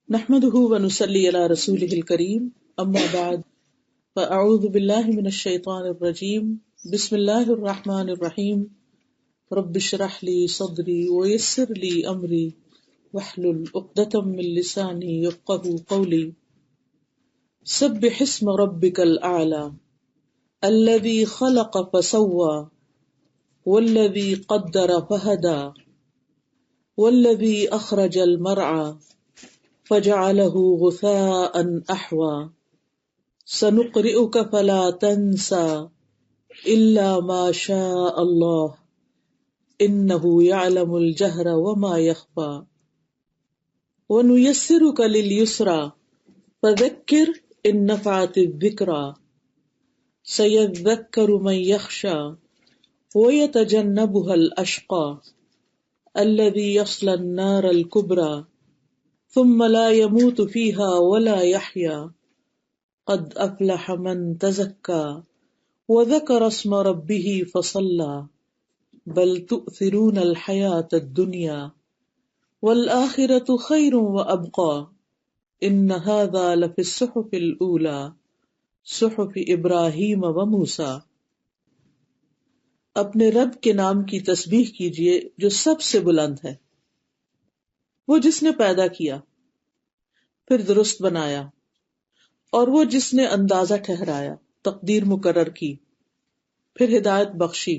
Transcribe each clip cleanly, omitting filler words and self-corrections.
نحمده ونصلي على رسوله الكريم اما بعد فاعوذ بالله من الشيطان الرجيم بسم الله الرحمن الرحيم رب اشرح لي صدري ويسر لي امري واحلل عقدة من لساني يفقهوا قولي سبح اسم ربك الاعلى الذي خلق فسوى والذي قدر فهدى والذي اخرج المرعى فجعله غثاء أحوى سنقرئك فلا تنسى إلا ما شاء الله إنه يعلم الجهر وما يخفى ونيسرك لليسرى فذكر إن نفعت الذكرى سيذكر من يخشى ويتجنبها الأشقى الذي يصلى النار الكبرى ثم لا يموت فيها ولا يحيا قد أفلح من تزكى وذكر اسم ربه فصلى بل تؤثرون الحياة الدنيا والآخرة خير وأبقى إن هذا لفي الصحف الأولى صحف إبراہیم وموسیٰ۔ اپنے رب کے نام کی تسبیح کیجیے جو سب سے بلند ہے، وہ جس نے پیدا کیا پھر درست بنایا، اور وہ جس نے اندازہ ٹھہرایا، تقدیر مقرر کی، پھر ہدایت بخشی،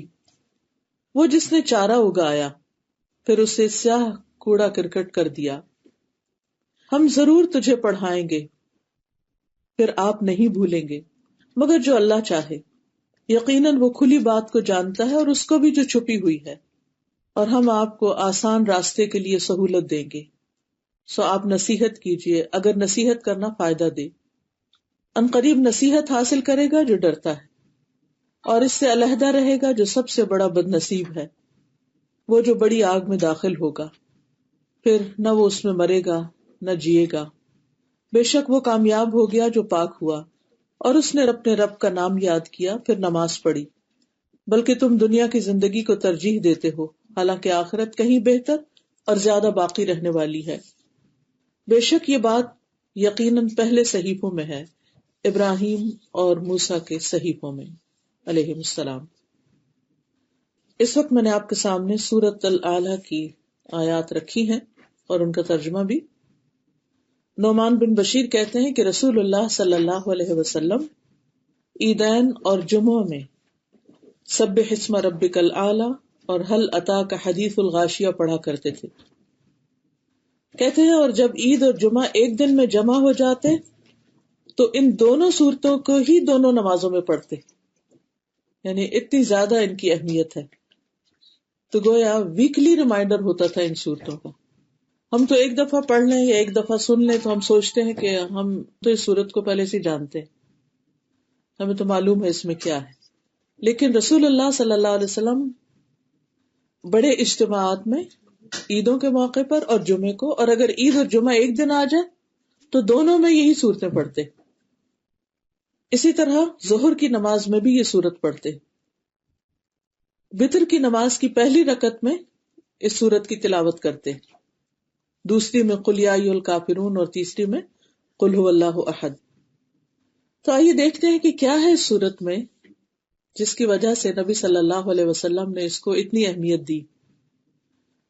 وہ جس نے چارہ اگایا پھر اسے سیاہ کوڑا کرکٹ کر دیا۔ ہم ضرور تجھے پڑھائیں گے پھر آپ نہیں بھولیں گے مگر جو اللہ چاہے، یقیناً وہ کھلی بات کو جانتا ہے اور اس کو بھی جو چھپی ہوئی ہے، اور ہم آپ کو آسان راستے کے لیے سہولت دیں گے، سو آپ نصیحت کیجیے اگر نصیحت کرنا فائدہ دے۔ ان قریب نصیحت حاصل کرے گا جو ڈرتا ہے، اور اس سے علیحدہ رہے گا جو سب سے بڑا بد نصیب ہے، وہ جو بڑی آگ میں داخل ہوگا، پھر نہ وہ اس میں مرے گا نہ جیے گا۔ بے شک وہ کامیاب ہو گیا جو پاک ہوا اور اس نے اپنے رب کا نام یاد کیا پھر نماز پڑھی، بلکہ تم دنیا کی زندگی کو ترجیح دیتے ہو، حالانکہ آخرت کہیں بہتر اور زیادہ باقی رہنے والی ہے۔ بے شک یہ بات یقیناً پہلے صحیفوں میں ہے، ابراہیم اور موسیٰ کے صحیفوں میں علیہم السلام۔ اس وقت میں نے آپ کے سامنے سورۃ الاعلیٰ کی آیات رکھی ہیں اور ان کا ترجمہ بھی۔ نعمان بن بشیر کہتے ہیں کہ رسول اللہ صلی اللہ علیہ وسلم عیدین اور جمعوں میں سبح اسم ربک الاعلیٰ اور هل اتاک حدیث الغاشیہ پڑھا کرتے تھے۔ کہتے ہیں اور جب عید اور جمعہ ایک دن میں جمع ہو جاتے تو ان دونوں صورتوں کو ہی دونوں نمازوں میں پڑھتے، یعنی اتنی زیادہ ان کی اہمیت ہے۔ تو گویا ویکلی ریمائنڈر ہوتا تھا ان صورتوں کا۔ ہم تو ایک دفعہ پڑھ لیں یا ایک دفعہ سن لیں تو ہم سوچتے ہیں کہ ہم تو اس صورت کو پہلے سے جانتے ہیں، ہمیں تو معلوم ہے اس میں کیا ہے، لیکن رسول اللہ صلی اللہ علیہ وسلم بڑے اجتماعات میں عیدوں کے موقع پر اور جمعے کو، اور اگر عید اور جمعہ ایک دن آ جائے تو دونوں میں یہی صورتیں پڑھتے۔ اسی طرح ظہر کی نماز میں بھی یہ صورت پڑھتے۔ وتر کی نماز کی پہلی رکعت میں اس صورت کی تلاوت کرتے، دوسری میں قل یا ایھا الکافرون اور تیسری میں قل ھو اللہ احد۔ تو آئیے دیکھتے ہیں کہ کیا ہے اس صورت میں جس کی وجہ سے نبی صلی اللہ علیہ وسلم نے اس کو اتنی اہمیت دی۔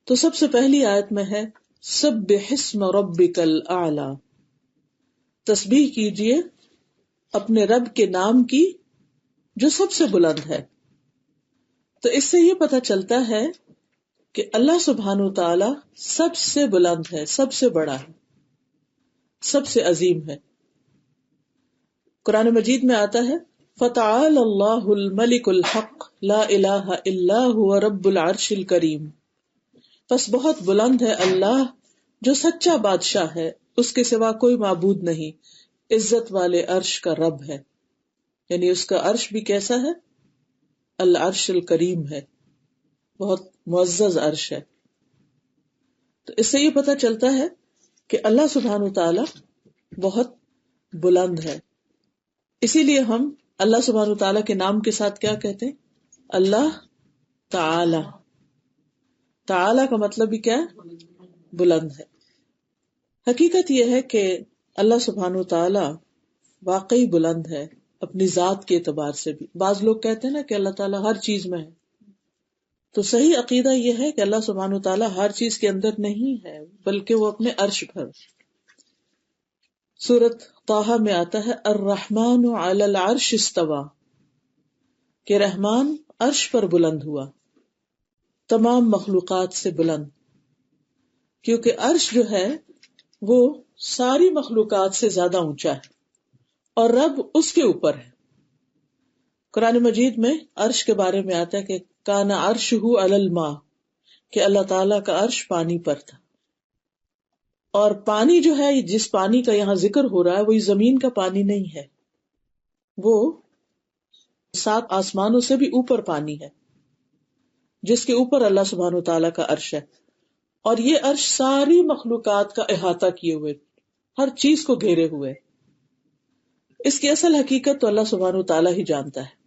تو سب سے پہلی آیت میں ہے سبح اسم ربک الاعلی، تسبیح کیجئے اپنے رب کے نام کی جو سب سے بلند ہے۔ تو اس سے یہ پتہ چلتا ہے کہ اللہ سبحانہ و تعالی سب سے بلند ہے، سب سے بڑا ہے، سب سے عظیم ہے۔ قرآن مجید میں آتا ہے فَتَعَالَى اللَّهُ الْمَلِكُ الْحَقُّ لَا إِلَٰهَ إِلَّا هُوَ رَبُّ الْعَرْشِ الْكَرِيمِ، پس بہت بلند ہے اللہ جو سچا بادشاہ ہے، اس کے سوا کوئی معبود نہیں، عزت والے عرش کا رب ہے، یعنی اس کا عرش بھی کیسا ہے؟ العرش الکریم ہے، بہت معزز عرش ہے۔ تو اس سے یہ پتہ چلتا ہے کہ اللہ سبحانہ وتعالی بہت بلند ہے۔ اسی لیے ہم اللہ سبحانہ وتعالی کے نام کے ساتھ کیا کہتے ہیں؟ اللہ تعالی۔ تعالی کا مطلب بھی کیا ہے؟ بلند ہے۔ حقیقت یہ ہے کہ اللہ سبحانہ وتعالی واقعی بلند ہے اپنی ذات کے اعتبار سے بھی. بعض لوگ کہتے ہیں نا کہ اللہ تعالیٰ ہر چیز میں ہے، تو صحیح عقیدہ یہ ہے کہ اللہ سبحانہ وتعالیٰ ہر چیز کے اندر نہیں ہے، بلکہ وہ اپنے عرش پر. سورۃ طٰہٰ میں آتا ہے الرحمن علی العرش استویٰ، کہ رحمان عرش پر بلند ہوا، تمام مخلوقات سے بلند، کیونکہ عرش جو ہے وہ ساری مخلوقات سے زیادہ اونچا ہے اور رب اس کے اوپر ہے. قرآن مجید میں عرش کے بارے میں آتا ہے کہ کان عرشہ علی الماء، کہ اللہ تعالیٰ کا عرش پانی پر تھا. اور پانی جو ہے، جس پانی کا یہاں ذکر ہو رہا ہے، وہ زمین کا پانی نہیں ہے، وہ 7 آسمانوں سے بھی اوپر پانی ہے جس کے اوپر اللہ سبحانہ وتعالیٰ کا عرش ہے. اور یہ عرش ساری مخلوقات کا احاطہ کیے ہوئے، ہر چیز کو گھیرے ہوئے. اس کی اصل حقیقت تو اللہ سبحانہ وتعالیٰ ہی جانتا ہے.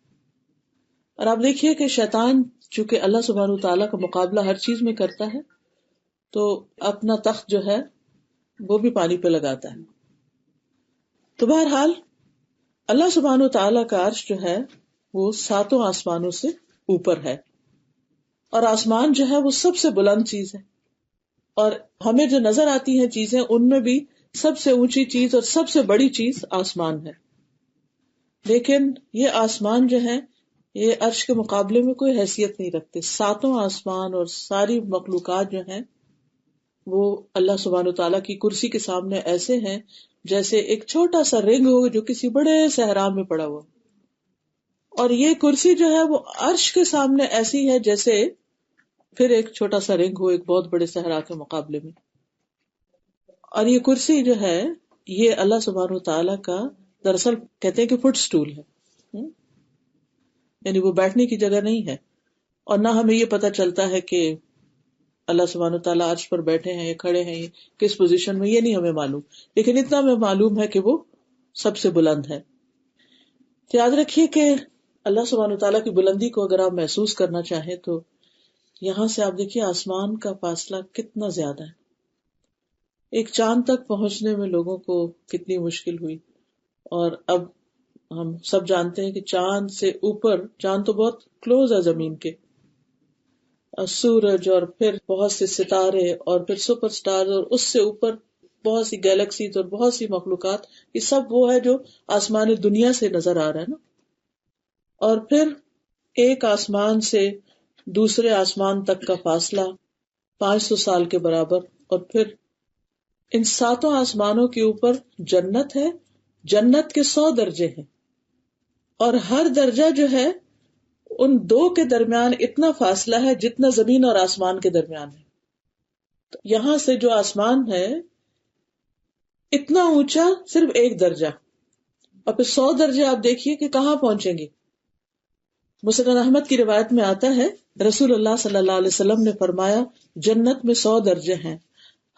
اور آپ دیکھیے کہ شیطان چونکہ اللہ سبحانہ وتعالیٰ کا مقابلہ ہر چیز میں کرتا ہے، تو اپنا تخت جو ہے وہ بھی پانی پہ لگاتا ہے. تو بہرحال اللہ سبحانہ وتعالیٰ کا عرش جو ہے وہ 7 آسمانوں سے اوپر ہے، اور آسمان جو ہے وہ سب سے بلند چیز ہے. اور ہمیں جو نظر آتی ہیں چیزیں، ان میں بھی سب سے اونچی چیز اور سب سے بڑی چیز آسمان ہے. لیکن یہ آسمان جو ہے یہ عرش کے مقابلے میں کوئی حیثیت نہیں رکھتے. 7 آسمان اور ساری مخلوقات جو ہیں وہ اللہ سبحانہ وتعالیٰ کی کرسی کے سامنے ایسے ہیں جیسے ایک چھوٹا سا رنگ ہو جو کسی بڑے صحرا میں پڑا ہوا. اور یہ کرسی جو ہے وہ عرش کے سامنے ایسی ہے جیسے پھر ایک چھوٹا سا رنگ ہو ایک بہت بڑے صحرا کے مقابلے میں. اور یہ کرسی جو ہے یہ اللہ سبحانہ وتعالیٰ کا دراصل کہتے ہیں کہ فٹ سٹول ہے، یعنی وہ بیٹھنے کی جگہ نہیں ہے. اور نہ ہمیں یہ پتہ چلتا ہے کہ اللہ سبحانہ وتعالیٰ عرش پر بیٹھے ہیں یا کھڑے ہیں، کس پوزیشن میں، یہ نہیں ہمیں معلوم. لیکن اتنا ہمیں معلوم ہے کہ وہ سب سے بلند ہے. تو یاد رکھیے کہ اللہ سبحانہ وتعالیٰ کی بلندی کو اگر آپ محسوس کرنا چاہیں تو یہاں سے آپ دیکھیے آسمان کا فاصلہ کتنا زیادہ ہے. ایک چاند تک پہنچنے میں لوگوں کو کتنی مشکل ہوئی، اور اب ہم سب جانتے ہیں کہ چاند سے اوپر، چاند تو بہت کلوز ہے زمین کے، سورج اور پھر بہت سے ستارے اور پھر سپر سٹار اور اس سے اوپر بہت سی گیلیکسیز اور بہت سی مخلوقات، یہ سب وہ ہے جو آسمان دنیا سے نظر آ رہا ہے نا. اور پھر ایک آسمان سے دوسرے آسمان تک کا فاصلہ 500 سال کے برابر. اور پھر ان 7 آسمانوں کے اوپر جنت ہے، جنت کے 100 درجے ہیں، اور ہر درجہ جو ہے ان 2 کے درمیان اتنا فاصلہ ہے جتنا زمین اور آسمان کے درمیان ہے. تو یہاں سے جو آسمان ہے اتنا اونچا صرف ایک درجہ، اور پھر 100 درجے آپ دیکھیے کہ کہاں پہنچیں گے. مسند احمد کی روایت میں آتا ہے رسول اللہ صلی اللہ علیہ وسلم نے فرمایا جنت میں 100 درجے ہیں،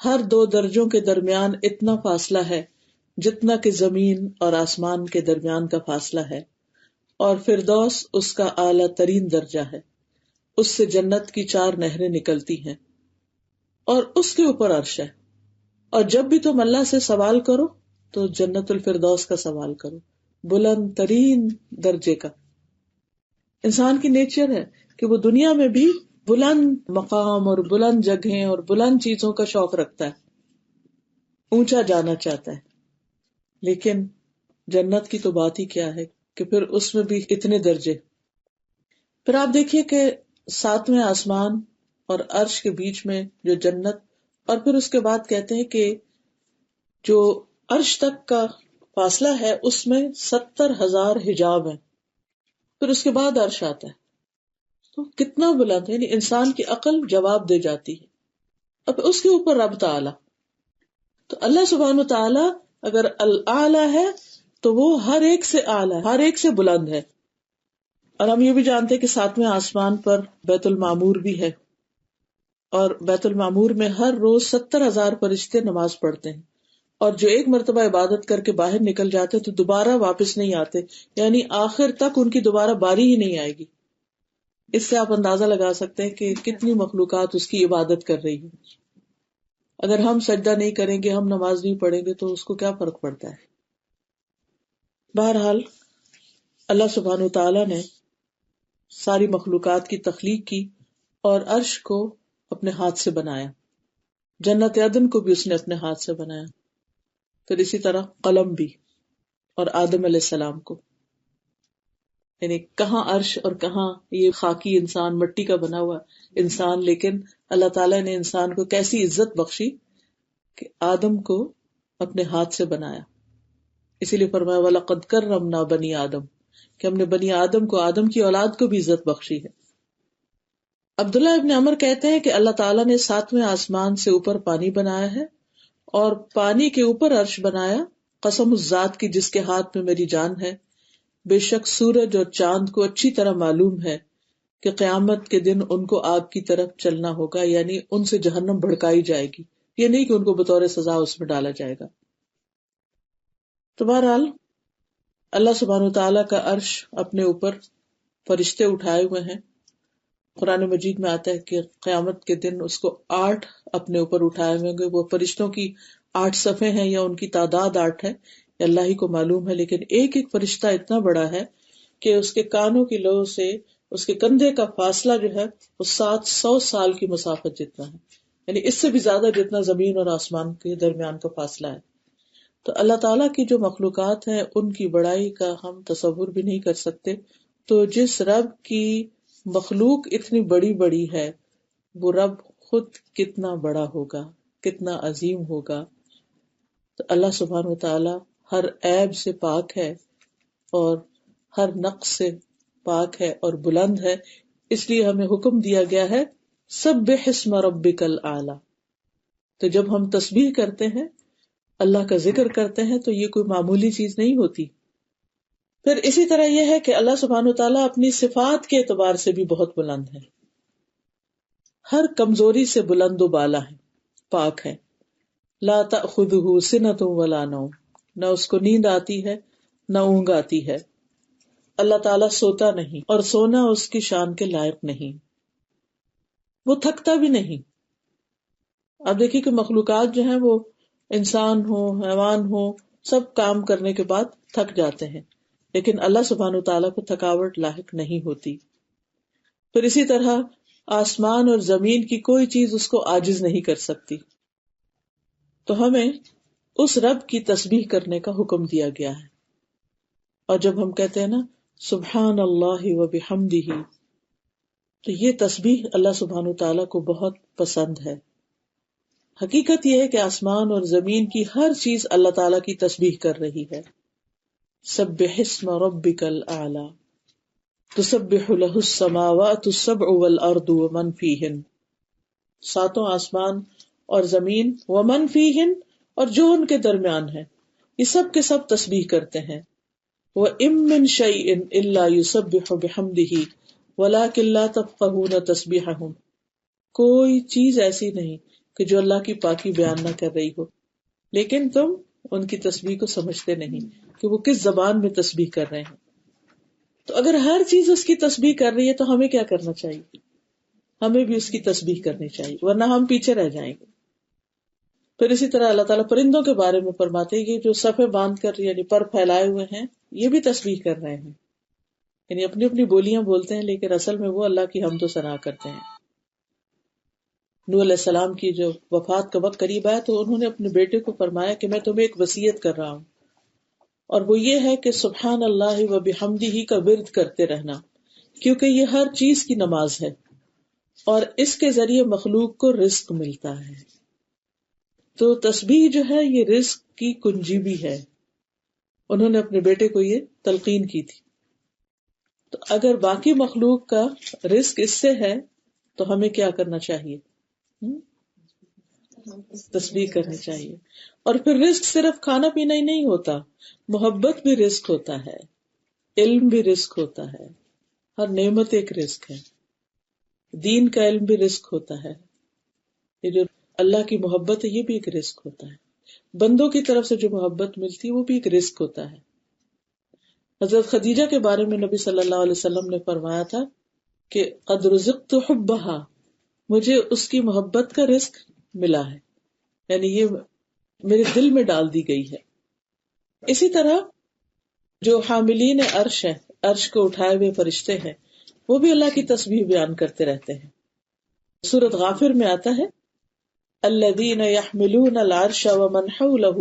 ہر 2 درجوں کے درمیان اتنا فاصلہ ہے جتنا کہ زمین اور آسمان کے درمیان کا فاصلہ ہے، اور فردوس اس کا اعلیٰ ترین درجہ ہے، اس سے جنت کی 4 نہریں نکلتی ہیں، اور اس کے اوپر عرش ہے. اور جب بھی تم اللہ سے سوال کرو تو جنت الفردوس کا سوال کرو، بلند ترین درجے کا. انسان کی نیچر ہے کہ وہ دنیا میں بھی بلند مقام اور بلند جگہیں اور بلند چیزوں کا شوق رکھتا ہے، اونچا جانا چاہتا ہے. لیکن جنت کی تو بات ہی کیا ہے کہ پھر اس میں بھی اتنے درجے. پھر آپ دیکھیے کہ 7ویں آسمان اور عرش کے بیچ میں جو جنت، اور پھر اس کے بعد کہتے ہیں کہ جو عرش تک کا فاصلہ ہے اس میں 70,000 حجاب ہیں، پھر اس کے بعد عرش آتا ہے. تو کتنا بلند ہے، یعنی انسان کی عقل جواب دے جاتی ہے. اب اس کے اوپر رب تعالی، تو اللہ سبحانہ وتعالی اگر الاعلی ہے تو وہ ہر ایک سے اعلی، ہر ایک سے بلند ہے. اور ہم یہ بھی جانتے ہیں کہ 7ویں آسمان پر بیت المعمور بھی ہے، اور بیت المعمور میں ہر روز 70,000 فرشتے نماز پڑھتے ہیں، اور جو ایک مرتبہ عبادت کر کے باہر نکل جاتے تو دوبارہ واپس نہیں آتے، یعنی آخر تک ان کی دوبارہ باری ہی نہیں آئے گی. اس سے آپ اندازہ لگا سکتے ہیں کہ کتنی مخلوقات اس کی عبادت کر رہی ہیں. اگر ہم سجدہ نہیں کریں گے، ہم نماز نہیں پڑھیں گے تو اس کو کیا فرق پڑتا ہے؟ بہرحال اللہ سبحانہ وتعالی نے ساری مخلوقات کی تخلیق کی اور عرش کو اپنے ہاتھ سے بنایا، جنت عدن کو بھی اس نے اپنے ہاتھ سے بنایا، پھر اسی طرح قلم بھی، اور آدم علیہ السلام کو، یعنی کہاں عرش اور کہاں یہ خاکی انسان، مٹی کا بنا ہوا انسان، لیکن اللہ تعالیٰ نے انسان کو کیسی عزت بخشی کہ آدم کو اپنے ہاتھ سے بنایا. اسی لیے فرمایا وَلَقَدْ كَرَّمْنَا بَنِي آدم، کہ ہم نے بنی آدم کو، آدم کی اولاد کو بھی عزت بخشی ہے. عبداللہ ابن عمر کہتے ہیں کہ اللہ تعالیٰ نے 7ویں آسمان سے اوپر پانی بنایا ہے اور پانی کے اوپر عرش بنایا. قسم اس ذات کی جس کے ہاتھ میں میری جان ہے، بے شک سورج اور چاند کو اچھی طرح معلوم ہے کہ قیامت کے دن ان کو آگ کی طرف چلنا ہوگا، یعنی ان سے جہنم بھڑکائی جائے گی، یہ نہیں کہ ان کو بطور سزا اس میں ڈالا جائے گا. تو بہرحال اللہ سبحانہ وتعالیٰ کا عرش اپنے اوپر فرشتے اٹھائے ہوئے ہیں. قرآن مجید میں آتا ہے کہ قیامت کے دن اس کو 8 اپنے اوپر اٹھائے ہوئے گے. وہ فرشتوں کی 8 صفیں ہیں یا ان کی تعداد 8 ہے، اللہ ہی کو معلوم ہے، لیکن ایک ایک فرشتہ اتنا بڑا ہے کہ اس کے کانوں کی لو سے اس کے کندھے کا فاصلہ جو ہے وہ 700 سال کی مسافت جتنا ہے، یعنی اس سے بھی زیادہ جتنا زمین اور آسمان کے درمیان کا فاصلہ ہے. تو اللہ تعالیٰ کی جو مخلوقات ہیں ان کی بڑائی کا ہم تصور بھی نہیں کر سکتے. تو جس رب کی مخلوق اتنی بڑی بڑی ہے، وہ رب خود کتنا بڑا ہوگا، کتنا عظیم ہوگا. تو اللہ سبحانہ وتعالی ہر عیب سے پاک ہے اور ہر نقص سے پاک ہے اور بلند ہے. اس لیے ہمیں حکم دیا گیا ہے سبح اسم ربک الاعلی. تو جب ہم تسبیح کرتے ہیں، اللہ کا ذکر کرتے ہیں، تو یہ کوئی معمولی چیز نہیں ہوتی. پھر اسی طرح یہ ہے کہ اللہ سبحانہ وتعالیٰ اپنی صفات کے اعتبار سے بھی بہت بلند ہے، ہر کمزوری سے بلند و بالا ہے، پاک ہے. لا تأخذہ سنۃ ولا نوم، نہ اس کو نیند آتی ہے نہ اونگ آتی ہے. اللہ تعالیٰ سوتا نہیں اور سونا اس کی شان کے لائق نہیں، وہ تھکتا بھی نہیں. اب دیکھیے کہ مخلوقات جو ہیں وہ انسان ہو، حیوان ہو، سب کام کرنے کے بعد تھک جاتے ہیں، لیکن اللہ سبحانہ وتعالیٰ کو تھکاوٹ لاحق نہیں ہوتی. پھر اسی طرح آسمان اور زمین کی کوئی چیز اس کو عاجز نہیں کر سکتی. تو ہمیں اس رب کی تسبیح کرنے کا حکم دیا گیا ہے. اور جب ہم کہتے ہیں نا سبحان اللہ و بحمدہ، تو یہ تسبیح اللہ سبحانہ وتعالیٰ کو بہت پسند ہے. حقیقت یہ ہے کہ آسمان اور زمین کی ہر چیز اللہ تعالیٰ کی تسبیح کر رہی ہے. سبح اسم ربک الاعلی تسبح له السماوات السبع والارض ومن فیہن، 7 آسمان اور زمین، ومن فیہن، اور جو ان کے درمیان ہے، یہ سب کے سب تسبیح کرتے ہیں. وَإِن مِّن شَيْءٍ إِلَّا يُسَبِّحُ بِحَمْدِهِ وَلَٰكِن لَّا تَفْقَهُونَ تَسْبِيحَهُمْ، کوئی چیز ایسی نہیں کہ جو اللہ کی پاکی بیان نہ کر رہی ہو، لیکن تم ان کی تسبیح کو سمجھتے نہیں کہ وہ کس زبان میں تسبیح کر رہے ہیں. تو اگر ہر چیز اس کی تسبیح کر رہی ہے تو ہمیں کیا کرنا چاہیے؟ ہمیں بھی اس کی تسبیح کرنی چاہیے، ورنہ ہم پیچھے رہ جائیں گے. پھر اسی طرح اللہ تعالیٰ پرندوں کے بارے میں فرماتے ہیں کہ جو صفیں باندھ کر یعنی پر پھیلائے ہوئے ہیں، یہ بھی تسبیح کر رہے ہیں، یعنی اپنی اپنی بولیاں بولتے ہیں لیکن اصل میں وہ اللہ کی حمد و ثنا کرتے ہیں. نوح علیہ السلام کی جو وفات کا وقت قریب آیا تو انہوں نے اپنے بیٹے کو فرمایا کہ میں تمہیں ایک وصیت کر رہا ہوں، اور وہ یہ ہے کہ سبحان اللہ و بحمدہ کا ورد کرتے رہنا، کیونکہ یہ ہر چیز کی نماز ہے اور اس کے ذریعے مخلوق کو رزق ملتا ہے. تو تسبیح جو ہے یہ رزق کی کنجی بھی ہے. انہوں نے اپنے بیٹے کو یہ تلقین کی تھی. تو اگر باقی مخلوق کا رزق اس سے ہے تو ہمیں کیا کرنا چاہیے؟ تسبیح کرنی چاہیے. اور پھر رزق صرف کھانا پینا ہی نہیں ہوتا، محبت بھی رزق ہوتا ہے، علم بھی رزق ہوتا ہے، ہر نعمت ایک رزق ہے. دین کا علم بھی رزق ہوتا ہے، یہ جو اللہ کی محبت ہے یہ بھی ایک رزق ہوتا ہے. بندوں کی طرف سے جو محبت ملتی ہے وہ بھی ایک رزق ہوتا ہے. حضرت خدیجہ کے بارے میں نبی صلی اللہ علیہ وسلم نے فرمایا تھا کہ قد رزقت حبها، مجھے اس کی محبت کا رزق ملا ہے. یعنی یہ میرے دل میں ڈال دی گئی ہے. اسی طرح جو حاملین عرش ہیں، عرش کو اٹھائے ہوئے فرشتے ہیں، وہ بھی اللہ کی تسبیح بیان کرتے رہتے ہیں. سورۃ غافر میں آتا ہے الذین یحملون العرش ومن حولہ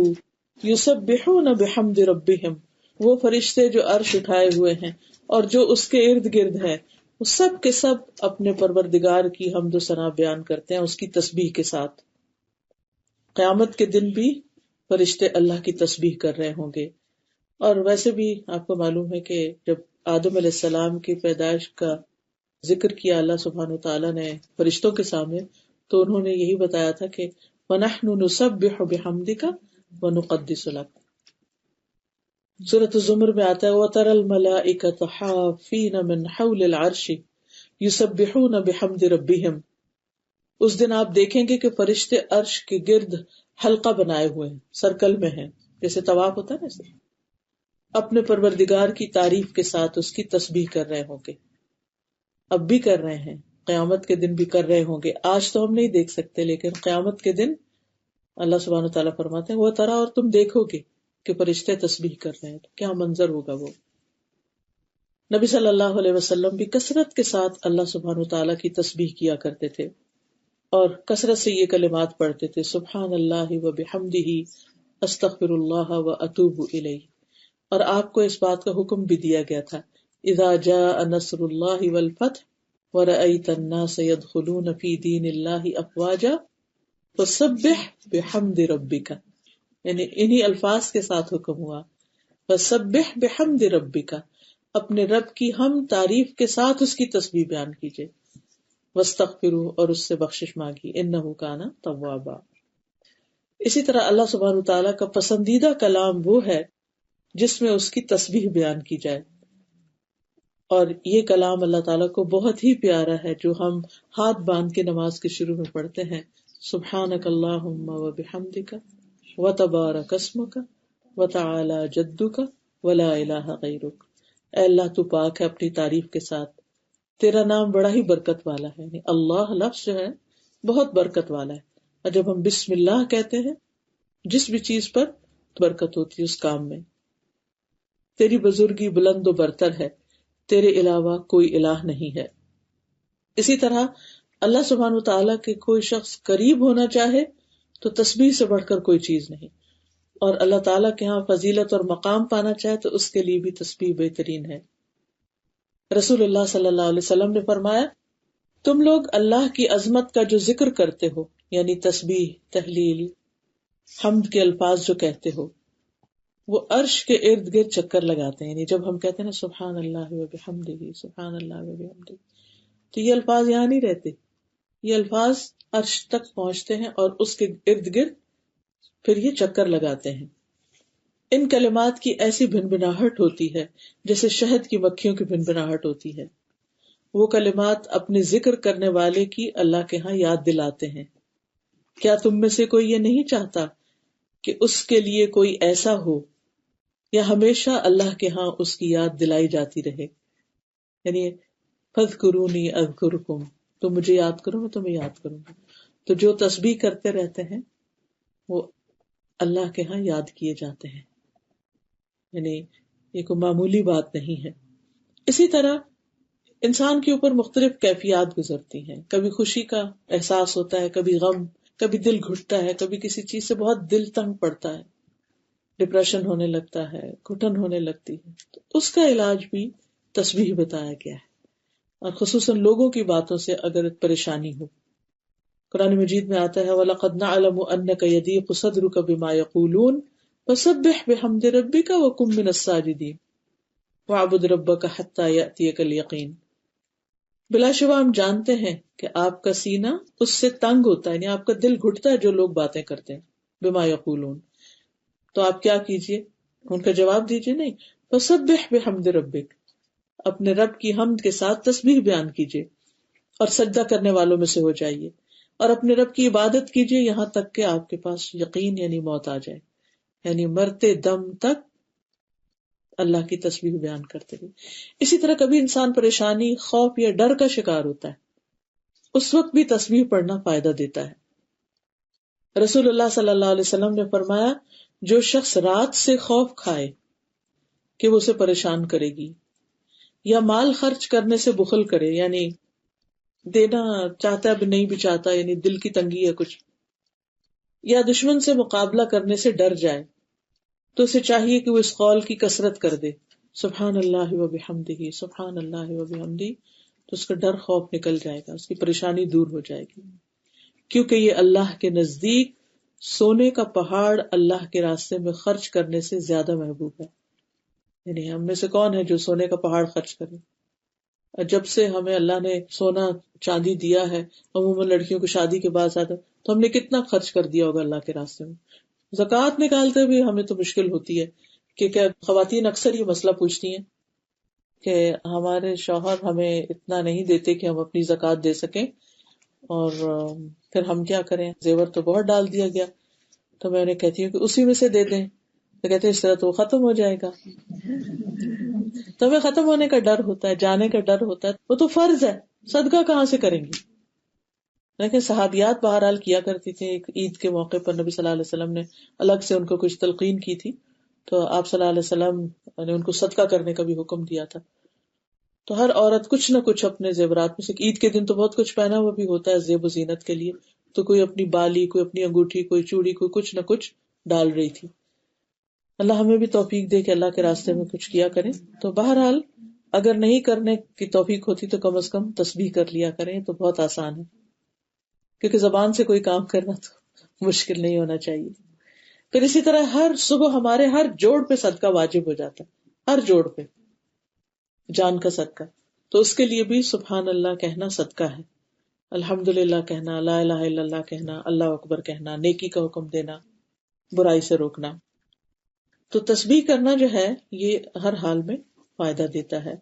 یسبحون بحمد ربہم، وہ فرشتے جو عرش اٹھائے ہوئے ہیں اور جو اس کے ارد گرد ہیں، وہ سب کے سب اپنے پروردگار کی حمد و ثنا بیان کرتے ہیں اس کی تسبیح کے ساتھ. قیامت کے دن بھی فرشتے اللہ کی تسبیح کر رہے ہوں گے. اور ویسے بھی آپ کو معلوم ہے کہ جب آدم علیہ السلام کی پیدائش کا ذکر کیا اللہ سبحانہ تعالیٰ نے فرشتوں کے سامنے، تو انہوں نے یہی بتایا تھا کہ وَنَحْنُ نُسَبِّحُ بِحَمْدِكَ وَنُقَدِّسُ لَكَ. سورۃ الزمر میں آتا ہے وَتَرَى الْمَلَائِكَةَ حَافِّينَ مِنْ حَوْلِ الْعَرْشِ يُسَبِّحُونَ بِحَمْدِ رَبِّهِمْ. اس دن آپ دیکھیں گے کہ فرشتے عرش کے گرد حلقہ بنائے ہوئے ہیں، سرکل میں ہیں، جیسے طواف ہوتا ہے نا، ایسے اپنے پروردگار کی تعریف کے ساتھ اس کی تسبیح کر رہے ہوں گے. اب بھی کر رہے ہیں، قیامت کے دن بھی کر رہے ہوں گے. آج تو ہم نہیں دیکھ سکتے، لیکن قیامت کے دن اللہ سبحانہ تعالیٰ فرماتے ہیں وہ ترا، اور تم دیکھو گے کہ فرشتے تسبیح کر رہے ہیں، تو کیا منظر ہوگا وہ. نبی صلی اللہ علیہ وسلم بھی کثرت کے ساتھ اللہ سبحانہ تعالیٰ کی تسبیح کیا کرتے تھے اور کثرت سے یہ کلمات پڑھتے تھے سبحان اللہ و بحمدہ استغفر اللہ و اتوب الیہ. اور آپ کو اس بات کا حکم بھی دیا گیا تھا اذا جاء نصر اللہ والفتح ورأیت الناس يدخلون فی دین اللہ افواجا فسبح بحمد ربک، یعنی انہی الفاظ کے ساتھ حکم ہوا فسبح بحمد ربک، اپنے رب کی ہم تعریف کے ساتھ اس کی تسبیح بیان کیجئے، واستغفروا، اور اس سے بخشش مانگی، انہ کان توابا. اسی طرح اللہ سبحانہ تعالیٰ کا پسندیدہ کلام وہ ہے جس میں اس کی تسبیح بیان کی جائے، اور یہ کلام اللہ تعالیٰ کو بہت ہی پیارا ہے جو ہم ہاتھ باندھ کے نماز کے شروع میں پڑھتے ہیں سبحانک اللہم و بحمدک و تبارک اسمک و تعالی جدک ولا الہ غیرک. اے اللہ تو پاک ہے اپنی تعریف کے ساتھ، تیرا نام بڑا ہی برکت والا ہے. یعنی اللہ لفظ جو ہے بہت برکت والا ہے، اور جب ہم بسم اللہ کہتے ہیں جس بھی چیز پر برکت ہوتی ہے اس کام میں. تیری بزرگی بلند و برتر ہے، تیرے علاوہ کوئی الہ نہیں ہے. اسی طرح اللہ سبحانہ وتعالیٰ کے کوئی شخص قریب ہونا چاہے تو تسبیح سے بڑھ کر کوئی چیز نہیں، اور اللہ تعالیٰ کے ہاں فضیلت اور مقام پانا چاہے تو اس کے لیے بھی تسبیح بہترین ہے. رسول اللہ صلی اللہ علیہ وسلم نے فرمایا تم لوگ اللہ کی عظمت کا جو ذکر کرتے ہو، یعنی تسبیح، تحلیل، حمد کے الفاظ جو کہتے ہو، وہ عرش کے ارد گرد چکر لگاتے ہیں. یعنی جب ہم کہتے ہیں نا سبحان اللہ و بحمدہ سبحان اللہ و بحمدہ، تو یہ الفاظ یہاں نہیں رہتے، یہ الفاظ عرش تک پہنچتے ہیں اور اس کے ارد گرد پھر یہ چکر لگاتے ہیں. ان کلمات کی ایسی بھنبھناہٹ ہوتی ہے جیسے شہد کی مکھیوں کی بھنبھناہٹ ہوتی ہے. وہ کلمات اپنے ذکر کرنے والے کی اللہ کے ہاں یاد دلاتے ہیں. کیا تم میں سے کوئی یہ نہیں چاہتا کہ اس کے لیے کوئی ایسا ہو یا ہمیشہ اللہ کے ہاں اس کی یاد دلائی جاتی رہے. یعنی فاذکرونی اذکرکم، تم مجھے یاد کرو میں تمہیں یاد کروں گا. تو جو تسبیح کرتے رہتے ہیں وہ اللہ کے ہاں یاد کیے جاتے ہیں، یعنی یہ کوئی معمولی بات نہیں ہے. اسی طرح انسان کے اوپر مختلف کیفیات گزرتی ہیں، کبھی خوشی کا احساس ہوتا ہے، کبھی غم، کبھی دل گھٹتا ہے، کبھی کسی چیز سے بہت دل تنگ پڑتا ہے، ڈپریشن ہونے لگتا ہے، گھٹن ہونے لگتی ہے. تو اس کا علاج بھی تسبیح بتایا گیا ہے، اور خصوصاً لوگوں کی باتوں سے اگر پریشانی ہو. قرآن مجید میں آتا ہے وَلَقَدْ نَعْلَمُ أَنَّكَ يَضِيقُ صَدْرُكَ بِمَا يَقُولُونَ فَسَبِّحْ بِحَمْدِ رَبِّكَ وَكُن مِّنَ السَّاجِدِينَ وَاعْبُدْ رَبَّكَ حَتَّى يَأْتِيَكَ الْيَقِينُ. بلا شبہ ہم جانتے ہیں کہ آپ کا سینہ اس سے تنگ ہوتا ہے، یعنی آپ کا دل گھٹتا ہے جو لوگ باتیں کرتے ہیں. بما یقولون، تو آپ کیا کیجئے؟ ان کا جواب دیجئے نہیں. فسبح بحمد ربک، اپنے رب کی حمد کے ساتھ تسبیح بیان کیجئے اور سجدہ کرنے والوں میں سے ہو جائیے، اور اپنے رب کی عبادت کیجئے یہاں تک کہ آپ کے پاس یقین یعنی موت آ جائے. یعنی مرتے دم تک اللہ کی تسبیح بیان کرتے رہے. اسی طرح کبھی انسان پریشانی، خوف یا ڈر کا شکار ہوتا ہے، اس وقت بھی تسبیح پڑھنا فائدہ دیتا ہے. رسول اللہ صلی اللہ علیہ وسلم نے فرمایا جو شخص رات سے خوف کھائے کہ وہ اسے پریشان کرے گی، یا مال خرچ کرنے سے بخل کرے، یعنی دینا چاہتا ہے بھی نہیں بھی چاہتا، یعنی دل کی تنگی ہے کچھ، یا دشمن سے مقابلہ کرنے سے ڈر جائے، تو اسے چاہیے کہ وہ اس قول کی کثرت کر دے، سبحان اللہ و بحمدہ، سبحان اللہ و بحمدہ، تو اس کا ڈر خوف نکل جائے گا، اس کی پریشانی دور ہو جائے گی، کیونکہ یہ اللہ کے نزدیک سونے کا پہاڑ اللہ کے راستے میں خرچ کرنے سے زیادہ محبوب ہے۔ یعنی ہم میں سے کون ہے جو سونے کا پہاڑ خرچ کرے؟ اور جب سے ہمیں اللہ نے سونا چاندی دیا ہے، عموماً لڑکیوں کو شادی کے بعد آتا تو ہم نے کتنا خرچ کر دیا ہوگا اللہ کے راستے میں۔ زکوٰۃ نکالتے بھی ہمیں تو مشکل ہوتی ہے، کیونکہ خواتین اکثر یہ مسئلہ پوچھتی ہیں کہ ہمارے شوہر ہمیں اتنا نہیں دیتے کہ ہم اپنی زکوٰۃ دے سکیں، اور پھر ہم کیا کریں، زیور تو بہت ڈال دیا گیا۔ تو میں انہیں کہتی ہوں کہ اسی میں سے دے دیں، تو کہتے ہیں اس طرح تو وہ ختم ہو جائے گا۔ تو ہمیں ختم ہونے کا ڈر ہوتا ہے، جانے کا ڈر ہوتا ہے، وہ تو فرض ہے، صدقہ کہاں سے کریں گے؟ لیکن صحابیات بہرحال کیا کرتی تھی۔ ایک عید کے موقع پر نبی صلی اللہ علیہ وسلم نے الگ سے ان کو کچھ تلقین کی تھی، تو آپ صلی اللہ علیہ وسلم نے ان کو صدقہ کرنے کا بھی حکم دیا تھا۔ تو ہر عورت کچھ نہ کچھ اپنے زیورات میں سے، عید کے دن تو بہت کچھ پہنا ہوا بھی ہوتا ہے زیب و زینت کے لیے، تو کوئی اپنی بالی، کوئی اپنی انگوٹھی، کوئی چوڑی، کوئی کچھ نہ کچھ ڈال رہی تھی۔ اللہ ہمیں بھی توفیق دے کہ اللہ کے راستے میں کچھ کیا کریں۔ تو بہرحال اگر نہیں کرنے کی توفیق ہوتی تو کم از کم تسبیح کر لیا کریں، تو بہت آسان ہے، کیونکہ زبان سے کوئی کام کرنا تو مشکل نہیں ہونا چاہیے۔ پھر اسی طرح ہر صبح ہمارے ہر جوڑ پہ صدقہ واجب ہو جاتا ہے، ہر جوڑ پہ جان کا صدقہ، تو اس کے لیے بھی سبحان اللہ کہنا صدقہ ہے، الحمدللہ کہنا، لا الہ الا اللہ کہنا، اللہ اکبر کہنا، نیکی کا حکم دینا، برائی سے روکنا۔ تو تسبیح کرنا جو ہے یہ ہر حال میں فائدہ دیتا ہے۔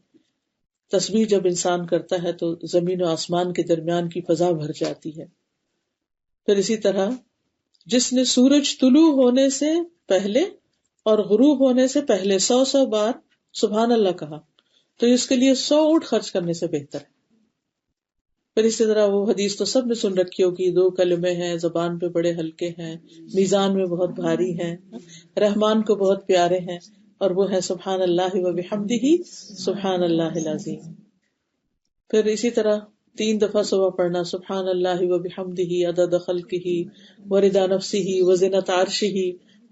تسبیح جب انسان کرتا ہے تو زمین و آسمان کے درمیان کی فضا بھر جاتی ہے۔ پھر اسی طرح جس نے سورج طلوع ہونے سے پہلے اور غروب ہونے سے پہلے 100 بار سبحان اللہ کہا تو اس کے لیے 100 اونٹ خرچ کرنے سے بہتر ہے۔ پھر اسی طرح وہ حدیث تو سب نے سن رکھی ہوگی، 2 کلمے ہیں، زبان پہ بڑے ہلکے ہیں، میزان میں بہت بھاری ہیں، رحمان کو بہت پیارے ہیں، اور وہ ہے سبحان اللہ و بحمدہ سبحان اللہ العظیم۔ پھر اسی طرح 3 دفعہ صبح پڑھنا، سبحان اللہ و بحمدہ عدد خلقہ ورضا نفسہ وزنۃ عرشہ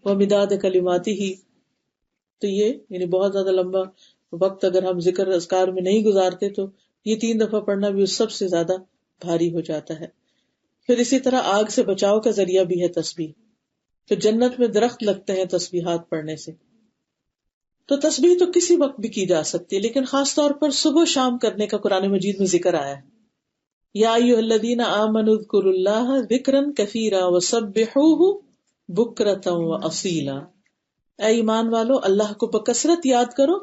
ومداد کلماتہ۔ تو یہ یعنی بہت زیادہ لمبا وقت اگر ہم ذکر اذکار میں نہیں گزارتے تو یہ 3 دفعہ پڑھنا بھی اس سب سے زیادہ بھاری ہو جاتا ہے۔ پھر اسی طرح آگ سے بچاؤ کا ذریعہ بھی ہے تسبیح۔ پھر جنت میں درخت لگتے ہیں تسبیحات پڑھنے سے۔ تو تسبیح تو کسی وقت بھی کی جا سکتی ہے، لیکن خاص طور پر صبح شام کرنے کا قرآن مجید میں ذکر آیا ہے۔ یا ایھا الذین آمنوا اذکروا اللہ ذکرا کثیرا وسبحوہ بکرۃ واصیلا، اے ایمان والو اللہ کو بکثرت یاد کرو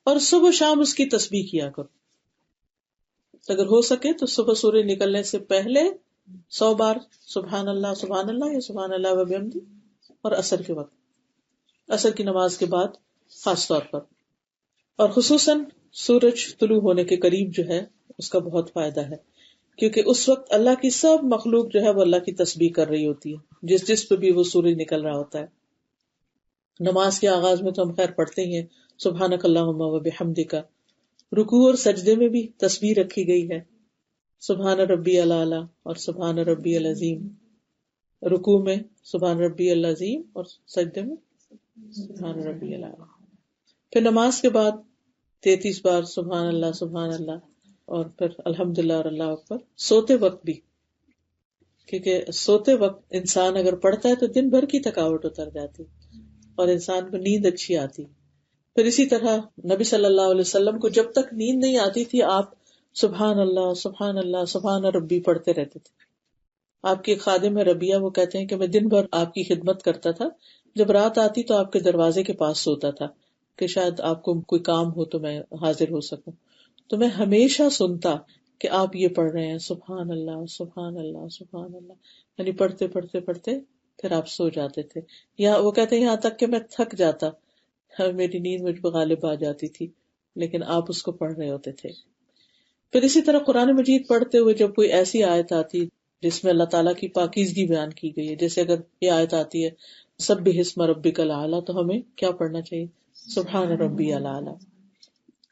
اور صبح شام اس کی تسبیح کیا کرو۔ اگر ہو سکے تو صبح سورج نکلنے سے پہلے 100 بار سبحان اللہ یا سبحان اللہ و بحمدہ، اور عصر کے وقت، عصر کی نماز کے بعد خاص طور پر، اور خصوصاً سورج طلوع ہونے کے قریب جو ہے اس کا بہت فائدہ ہے، کیونکہ اس وقت اللہ کی سب مخلوق جو ہے وہ اللہ کی تسبیح کر رہی ہوتی ہے، جس پہ بھی وہ سورج نکل رہا ہوتا ہے۔ نماز کے آغاز میں تو ہم خیر پڑھتے ہی ہیں سبحانک اللہم و بحمدک، رکوع اور سجدے میں بھی تسبیح رکھی گئی ہے، سبحان ربی الاعلی اور سبحان ربی العظیم، رکوع میں سبحان ربی العظیم اور سجدے میں سبحان ربی الاعلی۔ پھر نماز کے بعد 33 بار سبحان اللہ اور پھر الحمدللہ اور اللہ اکبر، سوتے وقت بھی، کیونکہ سوتے وقت انسان اگر پڑھتا ہے تو دن بھر کی تھکاوٹ اتر جاتی اور انسان کو نیند اچھی آتی۔ پھر اسی طرح نبی صلی اللہ علیہ وسلم کو جب تک نیند نہیں آتی تھی آپ سبحان اللہ سبحان ربی پڑھتے رہتے تھے۔ آپ کی خادم ہے ربیہ، وہ کہتے ہیں کہ میں دن بھر آپ کی خدمت کرتا تھا، جب رات آتی تو آپ کے دروازے کے پاس سوتا تھا کہ شاید آپ کو کوئی کام ہو تو میں حاضر ہو سکوں، تو میں ہمیشہ سنتا کہ آپ یہ پڑھ رہے ہیں سبحان اللہ سبحان اللہ سبحان اللہ، یعنی پڑھتے پڑھتے پڑھتے پھر آپ سو جاتے تھے، یا وہ کہتے ہیں یہاں تک کہ میں تھک جاتا، میری نیند مجھ پہ غالب آ جاتی تھی، لیکن آپ اس کو پڑھ رہے ہوتے تھے۔ پھر اسی طرح قرآن مجید پڑھتے ہوئے جب کوئی ایسی آیت آتی جس میں اللہ تعالیٰ کی پاکیزگی بیان کی گئی ہے. جیسے اگر یہ آیت آتی ہے سبح اسم ربک الاعلی، تو ہمیں کیا پڑھنا چاہیے؟ سبحان ربی الاعلی.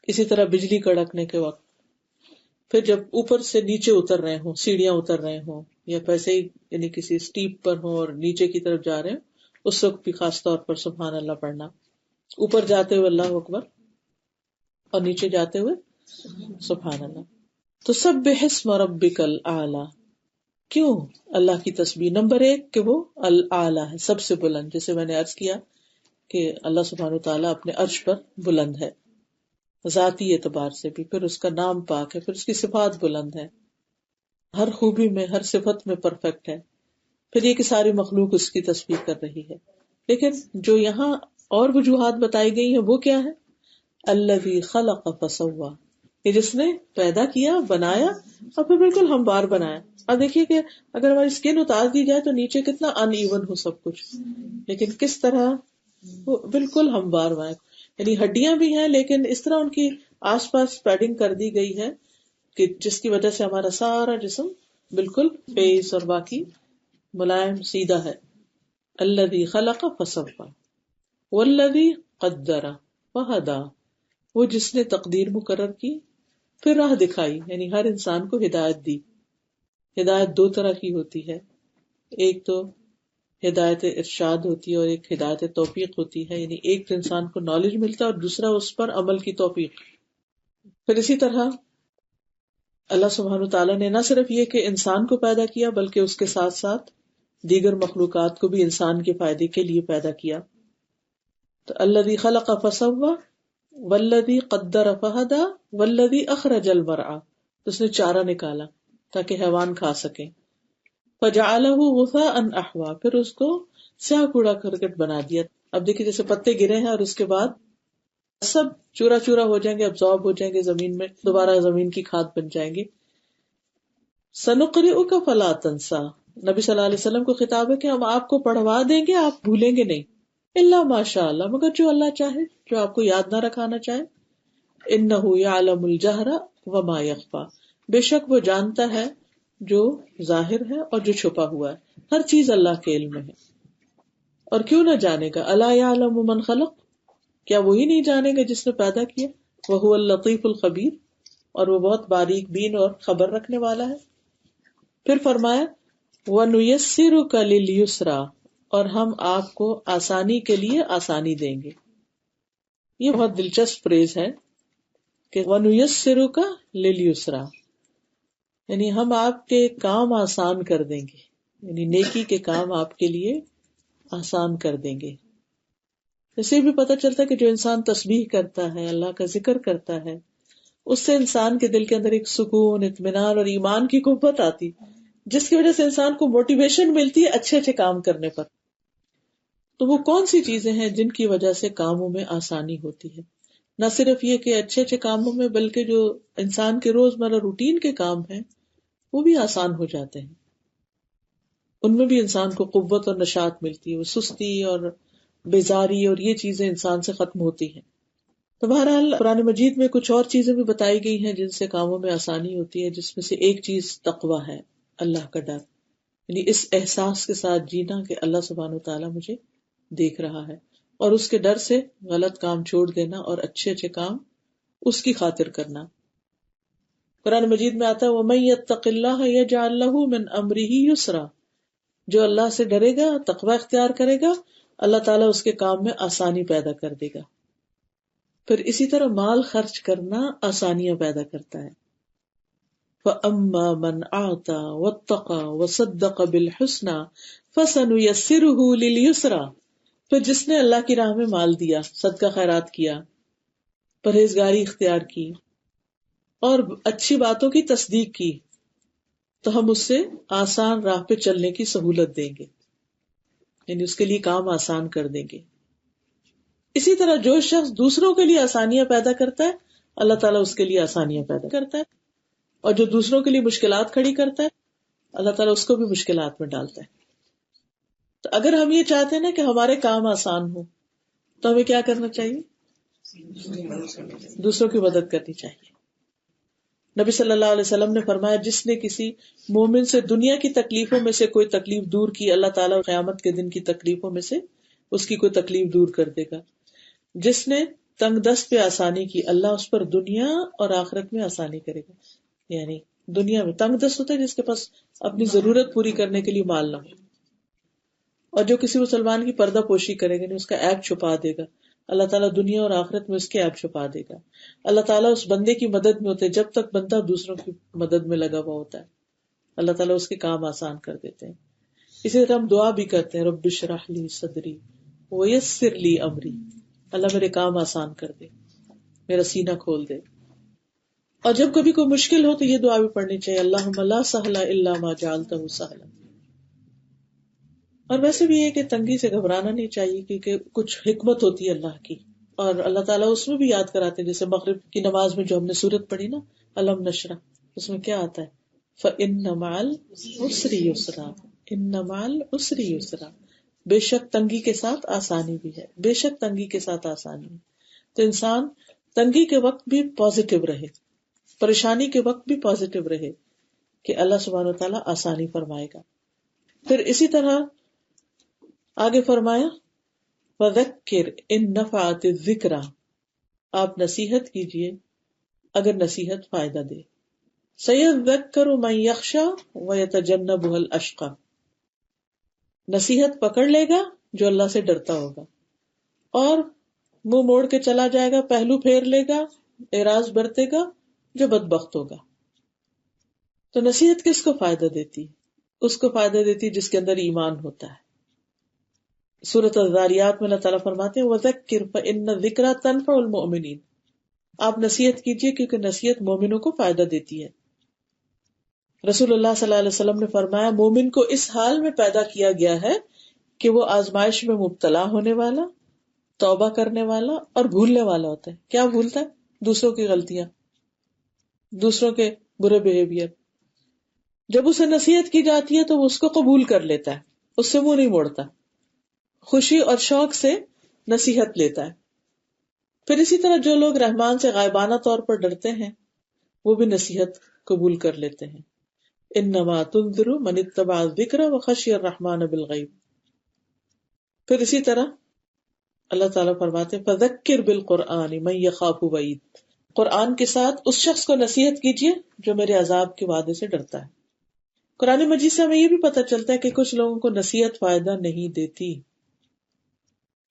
اسی طرح بجلی کڑکنے کے وقت، پھر جب اوپر سے نیچے اتر رہے ہوں، سیڑھیاں اتر رہے ہوں یا ویسے ہی یعنی کسی اسٹیپ پر ہوں اور نیچے کی طرف جا رہے ہوں، اس وقت بھی خاص طور پر سبحان اللہ پڑھنا. اوپر جاتے ہوئے اللہ اکبر اور نیچے جاتے ہوئے سبحان اللہ. تو سبح اسم ربک الاعلی، کیوں اللہ کی تسبیح؟ نمبر 1 کہ وہ الاعلی ہے، سب سے بلند. جیسے میں نے عرض کیا کہ اللہ سبحانہ وتعالیٰ اپنے عرش پر بلند ہے ذاتی اعتبار سے بھی، پھر اس کا نام پاک ہے، پھر اس کی صفات بلند ہے، ہر خوبی میں ہر صفت میں پرفیکٹ ہے. پھر یہ کہ ساری مخلوق اس کی تسبیح کر رہی ہے. لیکن جو یہاں اور وجوہات بتائی گئی ہیں وہ کیا ہے؟ الذی خلق فسوا، یہ جس نے پیدا کیا، بنایا اور پھر بالکل ہموار بنایا. اب دیکھیے کہ اگر ہماری اسکن اتار دی جائے تو نیچے کتنا ان ایون ہو سب کچھ، لیکن کس طرح وہ بالکل ہموار بنایا. یعنی ہڈیاں بھی ہیں لیکن اس طرح ان کی آس پاس پیڈنگ کر دی گئی ہے کہ جس کی وجہ سے ہمارا سارا جسم بالکل فیس اور باقی ملائم سیدھا ہے. الذی خلق فسوا والذی قدر فہدی، وہ جس نے تقدیر مقرر کی پھر راہ دکھائی، یعنی ہر انسان کو ہدایت دی. ہدایت 2 طرح کی ہوتی ہے، ایک تو ہدایت ارشاد ہوتی ہے اور ایک ہدایت توفیق ہوتی ہے. یعنی ایک تو انسان کو نالج ملتا ہے اور دوسرا اس پر عمل کی توفیق. پھر اسی طرح اللہ سبحانہ تعالیٰ نے نہ صرف یہ کہ انسان کو پیدا کیا بلکہ اس کے ساتھ ساتھ دیگر مخلوقات کو بھی انسان کے فائدے کے لیے پیدا کیا. تو الذی خلق فسوا والذی قدر فہدی والذی اخرج المرعى، اس نے چارہ نکالا تاکہ حیوان کھا سکیں. فجعلہ غثاء احوا، پھر اس کو سیاہ کوڑا کرکٹ بنا دیا. اب دیکھیے جیسے پتے گرے ہیں اور اس کے بعد سب چورا چورا ہو جائیں گے، ابزارب ہو جائیں گے زمین میں، دوبارہ زمین کی کھاد بن جائیں گے. سنقرئک فلا تنسى، نبی صلی اللہ علیہ وسلم کو خطاب ہے کہ ہم آپ کو پڑھوا دیں گے، آپ بھولیں گے نہیں. الا ماشاء اللہ، مگر جو اللہ چاہے، جو آپ کو یاد نہ رکھانا چاہے. انہ یعلم الجہر وما یخفی، بے شک وہ جانتا ہے جو ظاہر ہے اور جو چھپا ہوا ہے. ہر چیز اللہ کے علم میں ہے. اور کیوں نہ جانے گا؟ الا یعلم من خلق، کیا وہی نہیں جانے گا جس نے پیدا کیا؟ وہو اللطیف الخبیر، اور وہ بہت باریک بین اور خبر رکھنے والا ہے. پھر فرمایا وَنُيَسِّرُكَ لِلْيُسْرَى، اور ہم آپ کو آسانی کے لیے آسانی دیں گے. یہ بہت دلچسپ فریز ہے کہ وَنُيَسِّرُكَ لِلْيُسْرَى، یعنی ہم آپ کے کام آسان کر دیں گے، یعنی نیکی کے کام آپ کے لیے آسان کر دیں گے. اسے بھی پتہ چلتا ہے کہ جو انسان تسبیح کرتا ہے، اللہ کا ذکر کرتا ہے، اس سے انسان کے دل کے اندر ایک سکون، اطمینان اور ایمان کی قوت آتی، جس کی وجہ سے انسان کو موٹیویشن ملتی ہے اچھے اچھے کام کرنے پر. تو وہ کون سی چیزیں ہیں جن کی وجہ سے کاموں میں آسانی ہوتی ہے؟ نہ صرف یہ کہ اچھے اچھے کاموں میں، بلکہ جو انسان کے روزمرہ روٹین کے کام ہیں وہ بھی آسان ہو جاتے ہیں. ان میں بھی انسان کو قوت اور نشاط ملتی ہے، وہ سستی اور بیزاری اور یہ چیزیں انسان سے ختم ہوتی ہیں. تو بہرحال قرآن مجید میں کچھ اور چیزیں بھی بتائی گئی ہیں جن سے کاموں میں آسانی ہوتی ہے، جس میں سے ایک چیز تقویٰ ہے، اللہ کا ڈر. یعنی اس احساس کے ساتھ جینا کہ اللہ سبحانہ وتعالیٰ مجھے دیکھ رہا ہے، اور اس کے ڈر سے غلط کام چھوڑ دینا اور اچھے اچھے کام اس کی خاطر کرنا. قرآن مجید میں آتا ہے وَمَن يَتَّقِ اللَّهَ يَجْعَل لَّهُ مِنْ أَمْرِهِ يُسْرًا، جو اللہ سے ڈرے گا، تقویٰ اختیار کرے گا، اللہ تعالیٰ اس کے کام میں آسانی پیدا کر دے گا. پھر اسی طرح مال خرچ کرنا آسانیاں پیدا کرتا ہے. فَأَمَّا مَنْ أَعْطَى وَاتَّقَى وَصَدَّقَ بِالْحُسْنَى فَسَنُيَسِّرُهُ لِلْيُسْرَى، پھر جس نے اللہ کی راہ میں مال دیا، صدقہ خیرات کیا، پرہیزگاری اختیار کی اور اچھی باتوں کی تصدیق کی، تو ہم اس سے آسان راہ پہ چلنے کی سہولت دیں گے، یعنی اس کے لیے کام آسان کر دیں گے. اسی طرح جو شخص دوسروں کے لیے آسانیاں پیدا کرتا ہے، اللہ تعالیٰ اس کے لیے آسانیاں پیدا کرتا ہے، اور جو دوسروں کے لیے مشکلات کھڑی کرتا ہے، اللہ تعالیٰ اس کو بھی مشکلات میں ڈالتا ہے. تو اگر ہم یہ چاہتے ہیں نا کہ ہمارے کام آسان ہو، تو ہمیں کیا کرنا چاہیے؟ دوسروں کی مدد کرنی چاہیے. نبی صلی اللہ علیہ وسلم نے فرمایا جس نے کسی مومن سے دنیا کی تکلیفوں میں سے کوئی تکلیف دور کی، اللہ تعالیٰ قیامت کے دن کی تکلیفوں میں سے اس کی کوئی تکلیف دور کر دے گا. جس نے تنگ دست پہ آسانی کی، اللہ اس پر دنیا اور آخرت میں آسانی کرے گا. یعنی دنیا میں تنگ دست ہوتا ہے جس کے پاس اپنی ضرورت پوری کرنے کے لیے مال نہ ہو، اور جو کسی مسلمان کی پردہ پوشی کرے گا، اس کا عیب چھپا دے گا، اللہ تعالیٰ دنیا اور آخرت میں اس کے عیب چھپا دے گا. اللہ تعالیٰ اس بندے کی مدد میں ہوتے ہیں جب تک بندہ دوسروں کی مدد میں لگا ہوا ہوتا ہے، اللہ تعالیٰ اس کے کام آسان کر دیتے ہیں. اسی طرح ہم دعا بھی کرتے ہیں، رب اشرح لی صدری ویسر لی امری، اللہ میرے کام آسان کر دے، میرا سینہ کھول دے. اور جب کبھی کوئی مشکل ہو تو یہ دعا بھی پڑھنی چاہیے، اللہم لا سہل الا ما جعلتہ سہلا. اور ویسے بھی یہ کہ تنگی سے گھبرانا نہیں چاہیے، کیونکہ کچھ حکمت ہوتی ہے اللہ کی، اور اللہ تعالیٰ اس میں بھی یاد کراتے ہیں. جیسے مغرب کی نماز میں جو ہم نے سورت پڑھی نا، الم نشرح، اس میں کیا آتا ہے؟ فَإِنَّ مَعَ الْعُسْرِ يُسْرًا، إِنَّ مَعَ الْعُسْرِ يُسْرًا، بے شک تنگی کے ساتھ آسانی بھی ہے، بے شک تنگی کے ساتھ آسانی ہے. تو انسان تنگی کے وقت بھی پازیٹو رہے، پریشانی کے وقت بھی پازیٹو رہے کہ اللہ سبحانہ وتعالیٰ آسانی فرمائے گا. پھر اسی طرح آگے فرمایا وَذَكِّرْ إِن نَفَعَتِ الذِّكْرَى، آپ نصیحت کیجئے اگر نصیحت فائدہ دے. سَيَذَّكَّرُ مَن يَخْشَى وَيَتَجَنَّبُهَا الْأَشْقَى، نصیحت پکڑ لے گا جو اللہ سے ڈرتا ہوگا اور منہ موڑ کے چلا جائے گا، پہلو پھیر لے گا، اعراض برتے گا جو بدبخت ہوگا. تو نصیحت کس کو فائدہ دیتی؟ اس کو فائدہ دیتی جس کے اندر ایمان ہوتا ہے. سورۃ الذاریات میں اللہ تعالیٰ فرماتے ہیں وَذَكِّرْ فَإِنَّ الذِّكْرَى تَنفَعُ الْمُؤْمِنِينَ، آپ نصیحت کیجئے کیونکہ نصیحت مومنوں کو فائدہ دیتی ہے. رسول اللہ صلی اللہ علیہ وسلم نے فرمایا مومن کو اس حال میں پیدا کیا گیا ہے کہ وہ آزمائش میں مبتلا ہونے والا، توبہ کرنے والا اور بھولنے والا ہوتا ہے. کیا بھولتا ہے؟ دوسروں کی غلطیاں، دوسروں کے برے بیہیویئر. جب اسے نصیحت کی جاتی ہے تو وہ اس کو قبول کر لیتا ہے، اس سے منہ نہیں موڑتا، خوشی اور شوق سے نصیحت لیتا ہے. پھر اسی طرح جو لوگ رحمان سے غائبانہ طور پر ڈرتے ہیں وہ بھی نصیحت قبول کر لیتے ہیں. انما تنذر من اتبع الذکر وخشی الرحمن بالغیب. پھر اسی طرح اللہ تعالیٰ فرماتے ہیں فذکر بالقرآن من یخاف وعید، قرآن کے ساتھ اس شخص کو نصیحت کیجیے جو میرے عذاب کے وعدے سے ڈرتا ہے. قرآن مجید سے ہمیں یہ بھی پتہ چلتا ہے کہ کچھ لوگوں کو نصیحت فائدہ نہیں دیتی.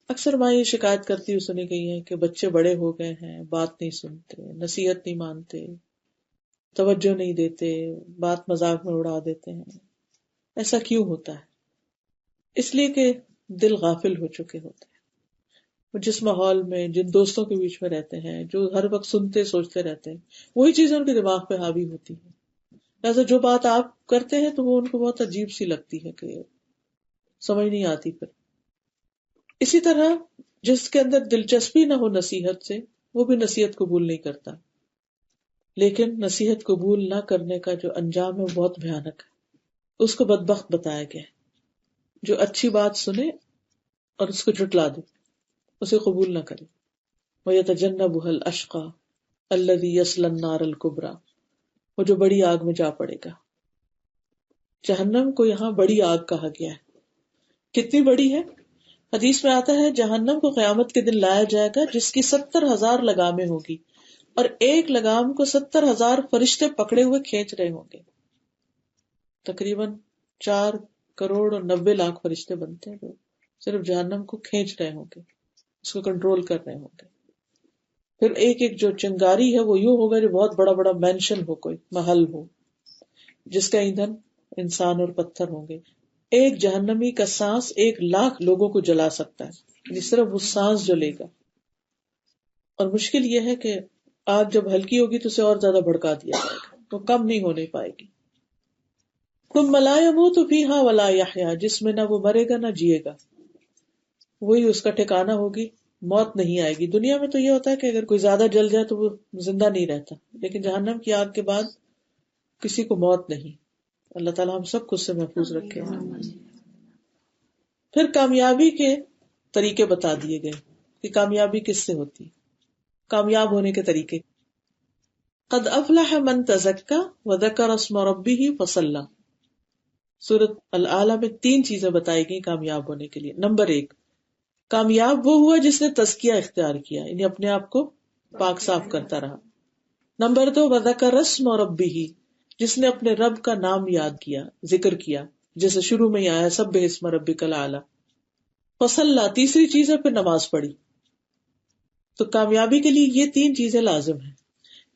اکثر ماں یہ شکایت کرتی ہوئی سنی گئی ہے کہ بچے بڑے ہو گئے ہیں، بات نہیں سنتے، نصیحت نہیں مانتے، توجہ نہیں دیتے، بات مذاق میں اڑا دیتے ہیں. ایسا کیوں ہوتا ہے؟ اس لیے کہ دل غافل ہو چکے ہوتے ہیں. وہ جس ماحول میں، جن دوستوں کے بیچ میں رہتے ہیں، جو ہر وقت سنتے سوچتے رہتے ہیں، وہی چیزیں ان کے دماغ پہ حاوی ہوتی ہیں. لہٰذا جو بات آپ کرتے ہیں تو وہ ان کو بہت عجیب سی لگتی ہے کہ سمجھ نہیں آتی. پھر اسی طرح جس کے اندر دلچسپی نہ ہو نصیحت سے وہ بھی نصیحت قبول نہیں کرتا. لیکن نصیحت قبول نہ کرنے کا جو انجام ہے وہ بہت بھیانک ہے. اس کو بدبخت بتایا گیا ہے جو اچھی بات سنے اور اس کو جھٹلا دے، اسے قبول نہ کرے. وَيَتَجَنَّبُهَا الْأَشْقَى الَّذِي يَصْلَى النَّارَ الْكُبْرَى، وہ جو بڑی آگ میں جا پڑے گا. جہنم کو یہاں بڑی آگ کہا گیا ہے. کتنی بڑی ہے؟ حدیث میں آتا ہے جہنم کو قیامت کے دن لایا جائے گا جس کی 70,000 لگامیں ہوگی، اور ایک لگام کو 70,000 فرشتے پکڑے ہوئے کھینچ رہے ہوں گے. تقریباً 4,90,00,000 فرشتے بنتے ہیں جو صرف جہنم کو کھینچ رہے ہوں گے، اس کو کنٹرول کر رہے ہوں گے. پھر ایک ایک جو چنگاری ہے وہ یوں ہوگا جو بہت بڑا بڑا مینشن ہو، کوئی محل ہو جس کا ایندھن انسان اور پتھر ہوں گے. ایک جہنمی کا سانس 1,00,000 لوگوں کو جلا سکتا ہے، یعنی صرف وہ سانس جلے گا. اور مشکل یہ ہے کہ آگ جب ہلکی ہوگی تو اسے اور زیادہ بھڑکا دیا جائے گا، وہ کم نہیں ہونے پائے گی. ثم لا يموت فيها ولا يحيا، جس میں نہ وہ مرے گا نہ جیے گا، وہی اس کا ٹھکانہ ہوگی، موت نہیں آئے گی. دنیا میں تو یہ ہوتا ہے کہ اگر کوئی زیادہ جل جائے تو وہ زندہ نہیں رہتا، لیکن جہنم کی آگ کے بعد کسی کو موت نہیں. اللہ تعالیٰ ہم سب کو اس سے محفوظ رکھے. پھر کامیابی کے طریقے بتا دیے گئے کہ کامیابی کس سے ہوتی، کامیاب ہونے کے طریقے. قد افلح من تزکا وذکر اسم ربہ فصلی. سورۃ الاعلیٰ میں 3 چیزیں بتائی گئی کامیاب ہونے کے لیے. نمبر 1، کامیاب وہ ہوا جس نے تزکیہ اختیار کیا، یعنی اپنے آپ کو پاک صاف کرتا رہا. نمبر 2، وذکر اسم ربہ، جس نے اپنے رب کا نام یاد کیا، ذکر کیا، جیسے شروع میں ہی آیا سبح اسم ربک الاعلیٰ. فصلی، تیسری چیز ہے پھر نماز پڑھی. تو کامیابی کے لیے یہ 3 چیزیں لازم ہیں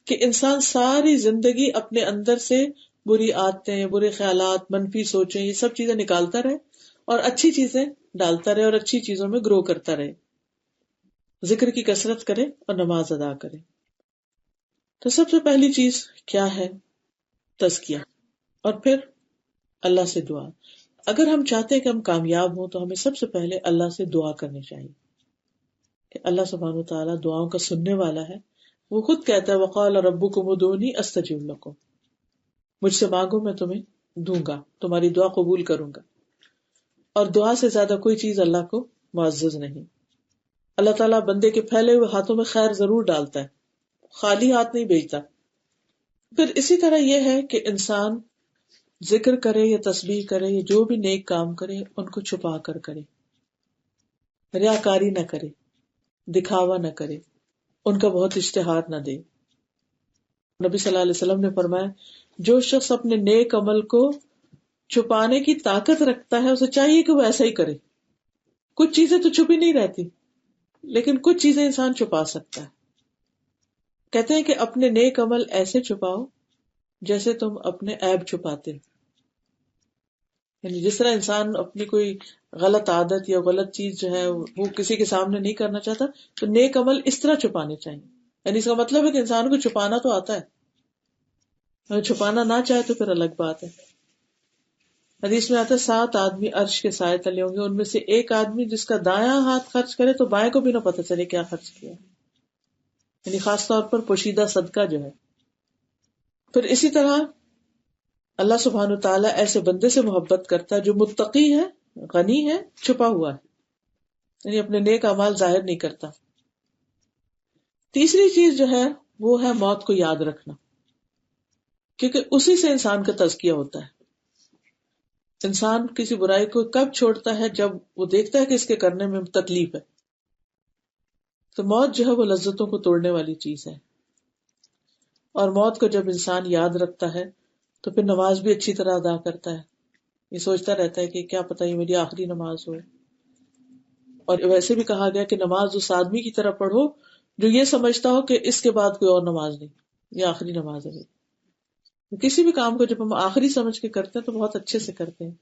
کہ انسان ساری زندگی اپنے اندر سے بری عادتیں، برے خیالات، منفی سوچیں، یہ سب چیزیں نکالتا رہے اور اچھی چیزیں ڈالتا رہے اور اچھی چیزوں میں گرو کرتا رہے، ذکر کی کثرت کرے اور نماز ادا کرے. تو سب سے پہلی چیز کیا ہے؟ تزکیہ. اور پھر اللہ سے دعا. اگر ہم چاہتے ہیں کہ ہم کامیاب ہوں تو ہمیں سب سے پہلے اللہ سے دعا کرنی چاہیے کہ اللہ سبحانہ وتعالیٰ دعاؤں کا سننے والا ہے. وہ خود کہتا ہے وقال ربکم ادعونی استجب لکم، مجھ سے مانگو میں تمہیں دوں گا، تمہاری دعا قبول کروں گا. اور دعا سے زیادہ کوئی چیز اللہ کو معزز نہیں. اللہ تعالیٰ بندے کے پھیلے ہوئے ہاتھوں میں خیر ضرور ڈالتا ہے، خالی ہاتھ نہیں بھیجتا. پھر اسی طرح یہ ہے کہ انسان ذکر کرے یا تسبیح کرے یا جو بھی نیک کام کرے ان کو چھپا کر کرے، ریاکاری نہ کرے، دکھاوا نہ کرے، ان کا بہت اشتہار نہ دے. نبی صلی اللہ علیہ وسلم نے فرمایا جو شخص اپنے نیک عمل کو چھپانے کی طاقت رکھتا ہے اسے چاہیے کہ وہ ایسا ہی کرے. کچھ چیزیں تو چھپی نہیں رہتی لیکن کچھ چیزیں انسان چھپا سکتا ہے. کہتے ہیں کہ اپنے نیک عمل ایسے چھپاؤ جیسے تم اپنے عیب چھپاتے، یعنی جس طرح انسان اپنی کوئی غلط عادت یا غلط چیز جو ہے وہ کسی کے سامنے نہیں کرنا چاہتا، تو نیک عمل اس طرح چھپانے چاہیے. یعنی اس کا مطلب ہے کہ انسان کو چھپانا تو آتا ہے، اگر چھپانا نہ چاہے تو پھر الگ بات ہے. حدیث میں آتا ہے 7 آدمی عرش کے سائے تلے ہوں گے، ان میں سے ایک آدمی جس کا دایاں ہاتھ خرچ کرے تو بائیں کو بھی نہ پتہ چلے کیا خرچ کیا، یعنی خاص طور پر پوشیدہ صدقہ جو ہے. پھر اسی طرح اللہ سبحانہ تعالیٰ ایسے بندے سے محبت کرتا ہے جو متقی ہے، غنی ہے، چھپا ہوا ہے، یعنی اپنے نیک اعمال ظاہر نہیں کرتا. تیسری چیز جو ہے وہ ہے موت کو یاد رکھنا، کیونکہ اسی سے انسان کا تزکیہ ہوتا ہے. انسان کسی برائی کو کب چھوڑتا ہے؟ جب وہ دیکھتا ہے کہ اس کے کرنے میں تکلیف ہے. تو موت جو ہے وہ لذتوں کو توڑنے والی چیز ہے، اور موت کو جب انسان یاد رکھتا ہے تو پھر نماز بھی اچھی طرح ادا کرتا ہے. یہ سوچتا رہتا ہے کہ کیا پتہ یہ میری آخری نماز ہو. اور ویسے بھی کہا گیا کہ نماز اس آدمی کی طرح پڑھو جو یہ سمجھتا ہو کہ اس کے بعد کوئی اور نماز نہیں، یہ آخری نماز ہے. کسی بھی کام کو جب ہم آخری سمجھ کے کرتے ہیں تو بہت اچھے سے کرتے ہیں.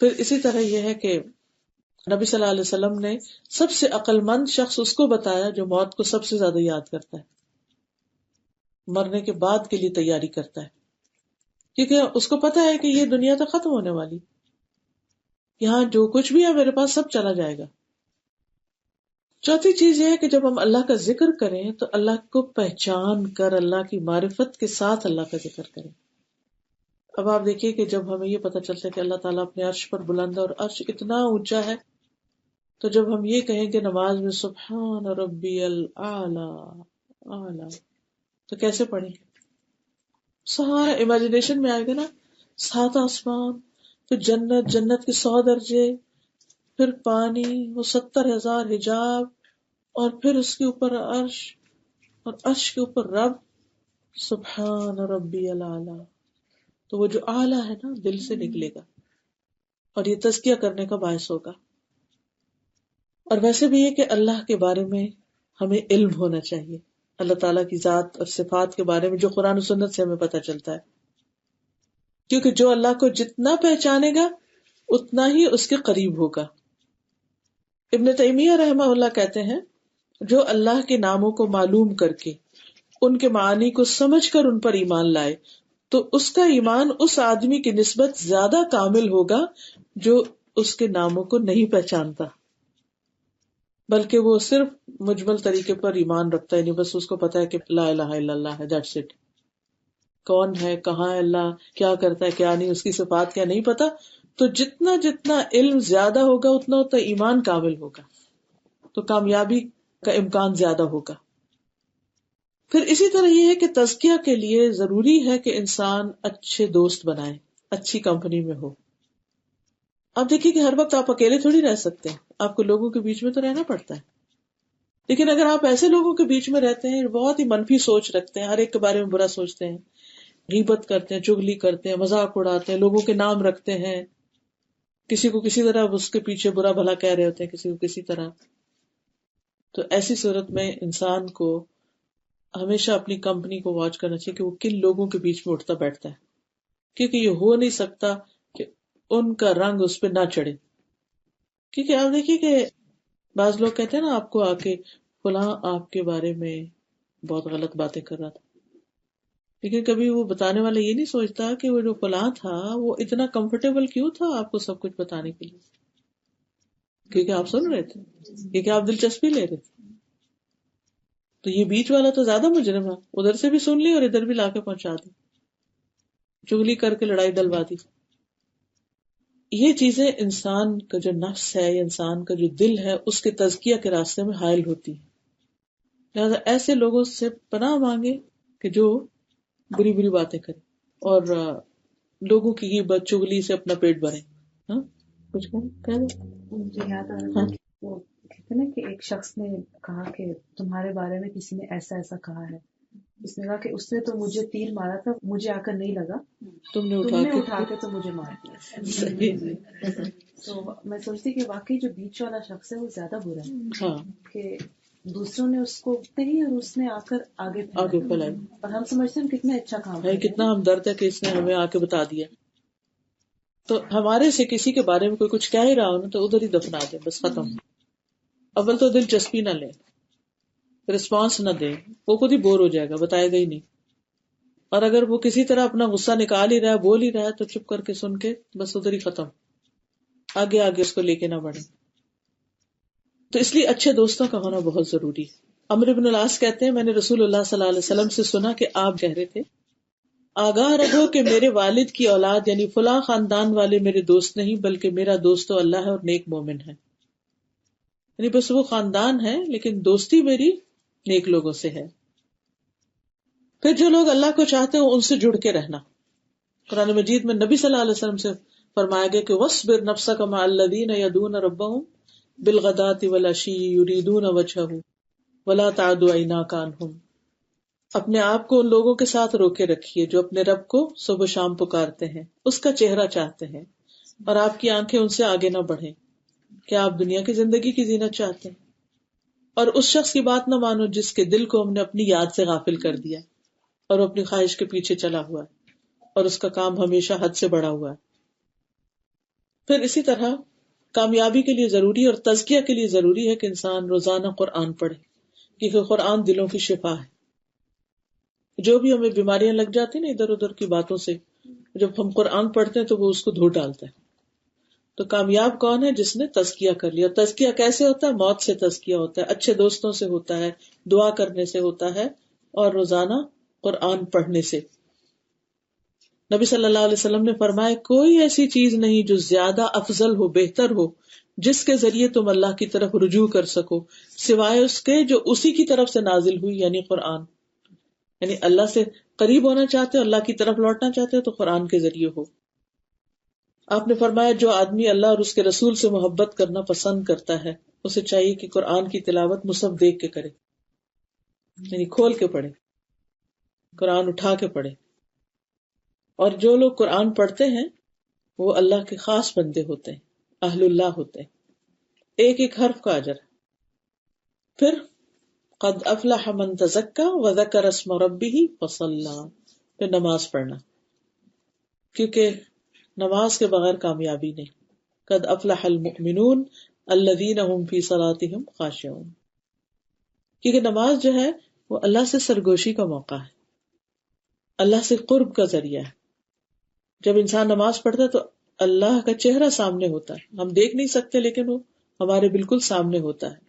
پھر اسی طرح یہ ہے کہ نبی صلی اللہ علیہ وسلم نے سب سے عقل مند شخص اس کو بتایا جو موت کو سب سے زیادہ یاد کرتا ہے، مرنے کے بعد کے لیے تیاری کرتا ہے، کیونکہ اس کو پتا ہے کہ یہ دنیا تو ختم ہونے والی، یہاں جو کچھ بھی ہے میرے پاس سب چلا جائے گا. چوتھی چیز یہ ہے کہ جب ہم اللہ کا ذکر کریں تو اللہ کو پہچان کر اللہ کی معرفت کے ساتھ اللہ کا ذکر کریں. اب آپ دیکھیے کہ جب ہمیں یہ پتہ چلتا ہے کہ اللہ تعالیٰ اپنے عرش پر بلند ہے اور عرش اتنا اونچا ہے، تو جب ہم یہ کہیں کہ نماز میں سبحان ربی الاعلی اعلی، تو کیسے پڑھیں؟ سارا امیجنیشن میں آئے گا نا، 7 آسمان، پھر جنت، جنت کے 100 درجے، پھر پانی، وہ 70,000 حجاب، اور پھر اس کے اوپر عرش، اور عرش کے اوپر رب، سبحان ربی الاعلی. تو وہ جو اعلیٰ ہے نا دل سے نکلے گا اور یہ تزکیہ کرنے کا باعث ہوگا. اور ویسے بھی یہ کہ اللہ کے بارے میں ہمیں علم ہونا چاہیے، اللہ تعالیٰ کی ذات اور صفات کے بارے میں جو قرآن و سنت سے ہمیں پتہ چلتا ہے، کیونکہ جو اللہ کو جتنا پہچانے گا اتنا ہی اس کے قریب ہوگا. ابن تیمیہ رحمہ اللہ کہتے ہیں جو اللہ کے ناموں کو معلوم کر کے ان کے معانی کو سمجھ کر ان پر ایمان لائے تو اس کا ایمان اس آدمی کی نسبت زیادہ کامل ہوگا جو اس کے ناموں کو نہیں پہچانتا، بلکہ وہ صرف مجمل طریقے پر ایمان رکھتا ہے، نہیں بس اس کو پتا ہے کہ لا الہ الا اللہ ہے، دیٹس اٹ. کون ہے، کہاں ہے اللہ، کیا کرتا ہے کیا نہیں، اس کی صفات کیا نہیں پتا. تو جتنا جتنا علم زیادہ ہوگا اتنا اتنا ایمان کامل ہوگا، تو کامیابی کا امکان زیادہ ہوگا. پھر اسی طرح یہ ہے کہ تزکیہ کے لیے ضروری ہے کہ انسان اچھے دوست بنائے، اچھی کمپنی میں ہو. اب دیکھیے کہ ہر وقت آپ اکیلے تھوڑی رہ سکتے ہیں، آپ کو لوگوں کے بیچ میں تو رہنا پڑتا ہے. لیکن اگر آپ ایسے لوگوں کے بیچ میں رہتے ہیں بہت ہی منفی سوچ رکھتے ہیں، ہر ایک کے بارے میں برا سوچتے ہیں، غیبت کرتے ہیں، چغلی کرتے ہیں، مذاق اڑاتے ہیں، لوگوں کے نام رکھتے ہیں، کسی کو کسی طرح اس کے پیچھے برا بھلا کہہ رہے ہوتے ہیں، کسی کو کسی طرح، تو ایسی صورت میں انسان کو ہمیشہ اپنی کمپنی کو واچ کرنا چاہیے کہ وہ کن لوگوں کے بیچ میں اٹھتا بیٹھتا ہے، کیونکہ یہ ہو نہیں سکتا کہ ان کا رنگ اس پہ نہ چڑھے. کیونکہ آپ دیکھیے کہ بعض لوگ کہتے ہیں نا آپ کو آ کے فلاں آپ کے بارے میں بہت غلط باتیں کر رہا تھا، لیکن کبھی وہ بتانے والا یہ نہیں سوچتا کہ وہ جو فلاں تھا وہ اتنا کمفرٹیبل کیوں تھا آپ کو سب کچھ بتانے کے لیے، کیونکہ آپ سن رہے تھے، کیونکہ آپ دلچسپی لے رہے تھے. تو یہ بیچ والا تو زیادہ مجرم ہے، ادھر سے بھی سن لی اور ادھر بھی لا کے پہنچا دی، چغلی کر کے لڑائی ڈلوا دی. یہ چیزیں انسان کا جو نفس ہے یا انسان کا جو دل ہے اس کے تزکیہ کے راستے میں حائل ہوتی ہے. لہذا ایسے لوگوں سے پناہ مانگے کہ جو بری بری باتیں کریں اور لوگوں کی غیبت چغلی سے اپنا پیٹ بھریں. ہاں کچھ کہہ دو. مجھے یاد آ رہا ہے وہ کہتے نا کہ ایک شخص نے کہا کہ تمہارے بارے میں کسی نے ایسا ایسا کہا ہے. اس نے کہا کہ اس نے تو مجھے تیر مارا تھا، مجھے آ کر نہیں لگا، تم نے اٹھا کے تو مجھے مار دیا. تو میں سوچتی کہ واقعی جو بیچ والا شخص ہے وہ زیادہ برا ہے. ہاں کہ دوسروں نے اس کو کہی اور اس نے آ کر آگے پھیلائی، اور ہم سمجھتے ہیں کتنا اچھا کام ہے، کتنا ہمدرد ہے کہ اس نے ہمیں آ کے بتا دیا. تو ہمارے سے کسی کے بارے میں کوئی کچھ کہہ ہی رہا ہو نا تو ادھر ہی دفنا دے، بس ختم. اول تو دلچسپی نہ لے، رسپانس نہ دے، وہ خود ہی بور ہو جائے گا، بتائے گا ہی نہیں. اور اگر وہ کسی طرح اپنا غصہ نکال ہی رہا ہے، بول ہی رہا ہے، تو چپ کر کے سن کے بس ادھر ہی ختم، آگے آگے اس کو لے کے نہ بڑھے. تو اس لیے اچھے دوستوں کا ہونا بہت ضروری ہے. عمرو بن العاص کہتے ہیں میں نے رسول اللہ صلی اللہ علیہ وسلم سے سنا کہ آپ کہہ رہے تھے آگاہ رہو کہ میرے والد کی اولاد یعنی فلاں خاندان والے میرے دوست نہیں بلکہ میرا دوست تو اللہ ہے اور نیک مومن ہے. یعنی بس وہ خاندان ہے لیکن دوستی میری نیک لوگوں سے ہے. پھر جو لوگ اللہ کو چاہتے ہیں ان سے جڑ کے رہنا. قرآن مجید میں نبی صلی اللہ علیہ وسلم سے فرمایا گیا کہ وَاصْبِرْ نَفْسَكَ مَعَ الَّذِينَ يَدْعُونَ رَبَّهُمْ بِالْغَدَاةِ وَالْعَشِيِّ يُرِيدُونَ وَجْهَهُ وَلَا تَعْدُ عَيْنَاكَ عَنْهُمْ. اپنے آپ کو ان لوگوں کے ساتھ روکے رکھیے جو اپنے رب کو صبح شام پکارتے ہیں، اس کا چہرہ چاہتے ہیں، اور آپ کی آنکھیں ان سے آگے نہ بڑھیں. کیا آپ دنیا کی زندگی کی زینت چاہتے ہیں؟ اور اس شخص کی بات نہ مانو جس کے دل کو ہم نے اپنی یاد سے غافل کر دیا اور وہ اپنی خواہش کے پیچھے چلا ہوا ہے اور اس کا کام ہمیشہ حد سے بڑا ہوا ہے. پھر اسی طرح کامیابی کے لیے ضروری اور تزکیہ کے لیے ضروری ہے کہ انسان روزانہ قرآن پڑھے، کیونکہ قرآن دلوں کی شفا ہے. جو بھی ہمیں بیماریاں لگ جاتی ہیں نا ادھر ادھر کی باتوں سے، جب ہم قرآن پڑھتے ہیں تو وہ اس کو دھو ڈالتا ہے. تو کامیاب کون ہے؟ جس نے تزکیہ کر لیا. تزکیہ کیسے ہوتا ہے؟ موت سے تزکیہ ہوتا ہے، اچھے دوستوں سے ہوتا ہے، دعا کرنے سے ہوتا ہے، اور روزانہ قرآن پڑھنے سے. نبی صلی اللہ علیہ وسلم نے فرمایا کوئی ایسی چیز نہیں جو زیادہ افضل ہو، بہتر ہو، جس کے ذریعے تم اللہ کی طرف رجوع کر سکو سوائے اس کے جو اسی کی طرف سے نازل ہوئی، یعنی قرآن. یعنی اللہ سے قریب ہونا چاہتے ہو، اللہ کی طرف لوٹنا چاہتے ہو تو قرآن کے ذریعے ہو. آپ نے فرمایا جو آدمی اللہ اور اس کے رسول سے محبت کرنا پسند کرتا ہے اسے چاہیے کہ قرآن کی تلاوت مصحف دیکھ کے کرے، یعنی کھول کے پڑھے، قرآن اٹھا کے پڑھے. اور جو لوگ قرآن پڑھتے ہیں وہ اللہ کے خاص بندے ہوتے ہیں، اہل اللہ ہوتے ہیں. ایک ایک حرف کا اجر. پھر قد افلح من تزکا وذکر اسم ربہ فصلی، پھر نماز پڑھنا، کیونکہ نماز کے بغیر کامیابی نہیں. قد افلح المؤمنون الذین هم فی صلاتهم خاشعون، کیونکہ نماز جو ہے وہ اللہ سے سرگوشی کا موقع ہے، اللہ سے قرب کا ذریعہ ہے. جب انسان نماز پڑھتا ہے تو اللہ کا چہرہ سامنے ہوتا ہے، ہم دیکھ نہیں سکتے لیکن وہ ہمارے بالکل سامنے ہوتا ہے.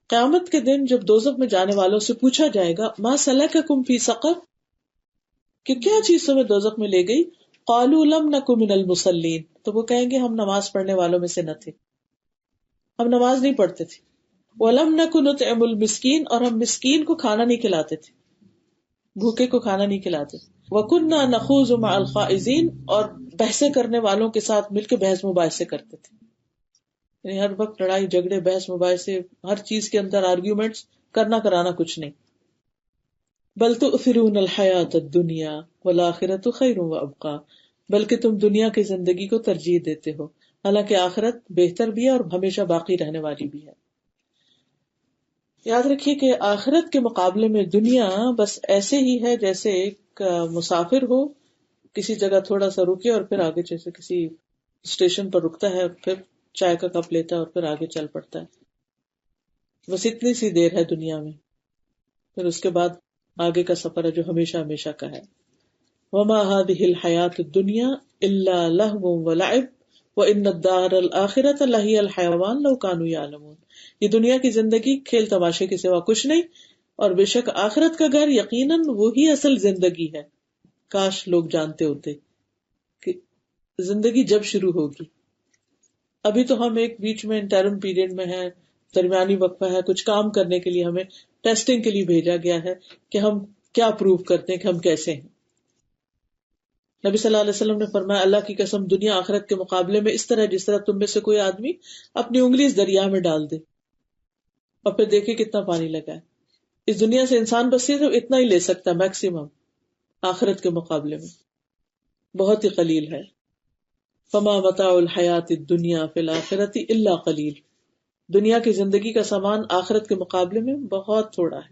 قیامت کے دن جب دوزخ میں جانے والوں سے پوچھا جائے گا ما سلککم فی سقر، کہ کیا چیز تمہیں دوزخ میں لے گئی؟ قالوا لم نک من المصلین، تو وہ کہیں گے ہم نماز پڑھنے والوں میں سے نہ تھے، ہم نماز نہیں پڑھتے تھے. ولم نک نطعم المسکین، اور ہم مسکین کو کھانا نہیں کھلاتے تھے. بھوکے کو کھانا نہیں کھلاتے. وَكُنَّا نَخُوضُ مَعَ الْخَائِضِينَ اور بحثیں کرنے والوں کے ساتھ مل کے بحث مباحثے کرتے تھے. یعنی ہر وقت لڑائی جھگڑے بحث مباحثے ہر چیز کے اندر آرگیومنٹس کرنا کرانا کچھ نہیں. بل تؤثرون الحیات الدنیا والآخرۃ خیر وابقیٰ بلکہ تم دنیا کی زندگی کو ترجیح دیتے ہو حالانکہ آخرت بہتر بھی ہے اور ہمیشہ باقی رہنے والی بھی ہے. یاد رکھیے کہ آخرت کے مقابلے میں دنیا بس ایسے ہی ہے جیسے ایک مسافر ہو کسی جگہ تھوڑا سا رکے اور پھر آگے جیسے کسی اسٹیشن پر رکتا ہے اور پھر چائے کا کپ لیتا ہے اور پھر آگے چل پڑتا ہے. بس اتنی سی دیر ہے دنیا میں، پھر اس کے بعد آگے کا سفر ہے جو ہمیشہ ہمیشہ کا ہے. وما هذه الحیات الدنیا الا لہو ولعب وان الدار الآخرۃ لہی الحیوان لو کانوا یعلمون. یہ دنیا کی زندگی کھیل تماشے کے سوا کچھ نہیں اور بے شک آخرت کا گھر یقیناً وہی اصل زندگی ہے. کاش لوگ جانتے ہوتے کہ زندگی جب شروع ہوگی. ابھی تو ہم ایک بیچ میں انٹرم پیریڈ میں ہیں، درمیانی وقفہ ہے، کچھ کام کرنے کے لیے ہمیں ٹیسٹنگ کے لیے بھیجا گیا ہے کہ ہم کیا پروو کرتے ہیں کہ ہم کیسے ہیں. نبی صلی اللہ علیہ وسلم نے فرمایا اللہ کی قسم دنیا آخرت کے مقابلے میں اس طرح جس طرح تم میں سے کوئی آدمی اپنی انگلی اس دریا میں ڈال دے اور پھر دیکھے کتنا پانی لگا ہے. اس دنیا سے انسان بس صرف اتنا ہی لے سکتا ہے میکسیمم، آخرت کے مقابلے میں بہت ہی قلیل ہے. فما متاع الحیات الدنیا فی الآخرۃ الا قلیل. دنیا کی زندگی کا سامان آخرت کے مقابلے میں بہت تھوڑا ہے.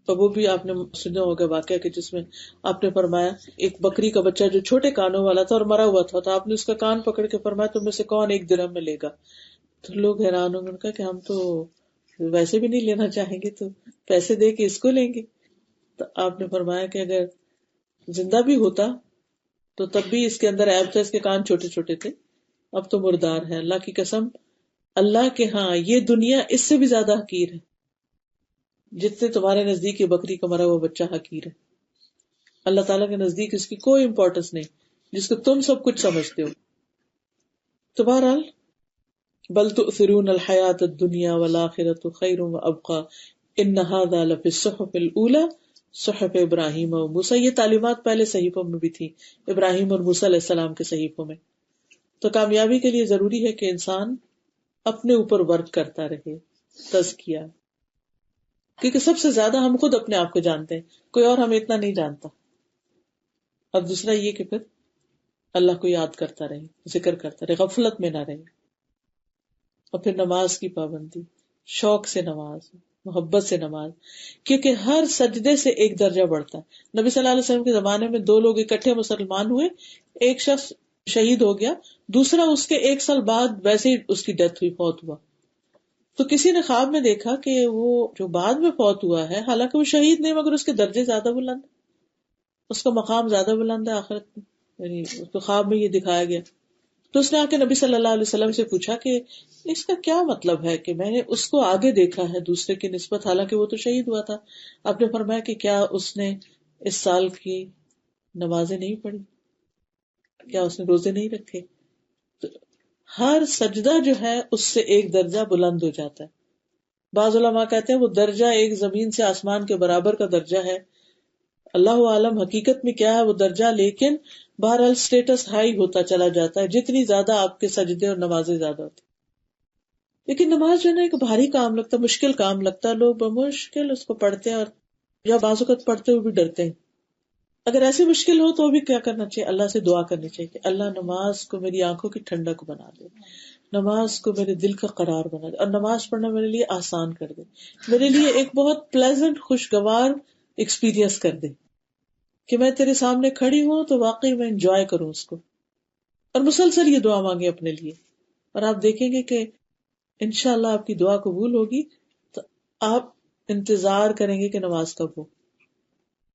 تو وہ بھی آپ نے سنا ہوگا واقعہ کہ جس میں آپ نے فرمایا ایک بکری کا بچہ جو چھوٹے کانوں والا تھا اور مرا ہوا تھا، تو آپ نے اس کا کان پکڑ کے فرمایا تم میں سے کون ایک درہم میں لے گا. تو لوگ حیران ہوں گے کہ ہم تو ویسے بھی نہیں لینا چاہیں گے تو پیسے دے کے اس کو لیں گے. تو آپ نے فرمایا کہ اگر زندہ بھی ہوتا تو تب بھی اس کے اندر عیب تھا، اس کے کان چھوٹے چھوٹے تھے، اب تو مردار ہے. اللہ کی قسم اللہ کے ہاں یہ دنیا اس سے بھی زیادہ حقیر ہے جتنے تمہارے نزدیک یہ بکری کا مرا ہوا بچہ حقیر ہے. اللہ تعالیٰ کے نزدیک اس کی کوئی امپورٹنس نہیں جس کو تم سب کچھ سمجھتے ہو. تو بہرحال بل تؤثرون الحیات الدنیا والآخرۃ خیر وابقیٰ ان ھذا لفی الصحف الاولی صحف ابراہیم و موسیٰ. یہ تعلیمات پہلے صحیفوں میں بھی تھی، ابراہیم اور موسیٰ علیہ السلام کے صحیفوں میں. تو کامیابی کے لیے ضروری ہے کہ انسان اپنے اوپر ورک کرتا رہے، تزکیہ، کیونکہ سب سے زیادہ ہم خود اپنے آپ کو جانتے ہیں، کوئی اور ہمیں اتنا نہیں جانتا. اور دوسرا یہ کہ پھر اللہ کو یاد کرتا رہے، ذکر کرتا رہے، غفلت میں نہ رہے. اور پھر نماز کی پابندی، شوق سے نماز، محبت سے نماز، کیونکہ ہر سجدے سے ایک درجہ بڑھتا ہے. نبی صلی اللہ علیہ وسلم کے زمانے میں دو لوگ اکٹھے مسلمان ہوئے، ایک شخص شہید ہو گیا، دوسرا اس کے 1 سال بعد ویسے ہی اس کی ڈیتھ ہوئی، فوت ہوا. تو کسی نے خواب میں دیکھا کہ وہ جو بعد میں فوت ہوا ہے حالانکہ وہ شہید نہیں مگر اس کے درجے زیادہ بلند، اس کا مقام زیادہ بلند ہے آخرت میں، یعنی اس کو خواب میں یہ دکھایا گیا. تو اس نے آ کے نبی صلی اللہ علیہ وسلم سے پوچھا کہ اس کا کیا مطلب ہے کہ میں نے اس کو آگے دیکھا ہے دوسرے کی نسبت حالانکہ وہ تو شہید ہوا تھا. آپ نے فرمایا کہ کیا اس نے اس سال کی نمازیں نہیں پڑھی، کیا اس نے روزے نہیں رکھے. تو ہر سجدہ جو ہے اس سے ایک درجہ بلند ہو جاتا ہے. بعض علماء کہتے ہیں وہ درجہ ایک زمین سے آسمان کے برابر کا درجہ ہے. اللہ عالم حقیقت میں کیا ہے وہ درجہ، لیکن بہرحال سٹیٹس ہائی ہوتا چلا جاتا ہے جتنی زیادہ آپ کے سجدے اور نمازیں زیادہ ہوتی. لیکن نماز جو ہے نا ایک بھاری کام لگتا ہے، مشکل کام لگتا ہے، لوگ بمشکل اس کو پڑھتے ہیں اور یا بعض اوقات پڑھتے ہوئے بھی ڈرتے ہیں. اگر ایسی مشکل ہو تو بھی کیا کرنا چاہیے، اللہ سے دعا کرنی چاہیے کہ اللہ نماز کو میری آنکھوں کی ٹھنڈک بنا دے، نماز کو میرے دل کا قرار بنا دے، اور نماز پڑھنا میرے لیے آسان کر دے، میرے لیے ایک بہت پلیزنٹ خوشگوار ایکسپیرینس کر دے کہ میں تیرے سامنے کھڑی ہوں تو واقعی میں انجوائے کروں اس کو. اور مسلسل یہ دعا مانگے اپنے لیے، اور آپ دیکھیں گے کہ انشاءاللہ آپ کی دعا قبول ہوگی. تو آپ انتظار کریں گے کہ نماز کب ہو،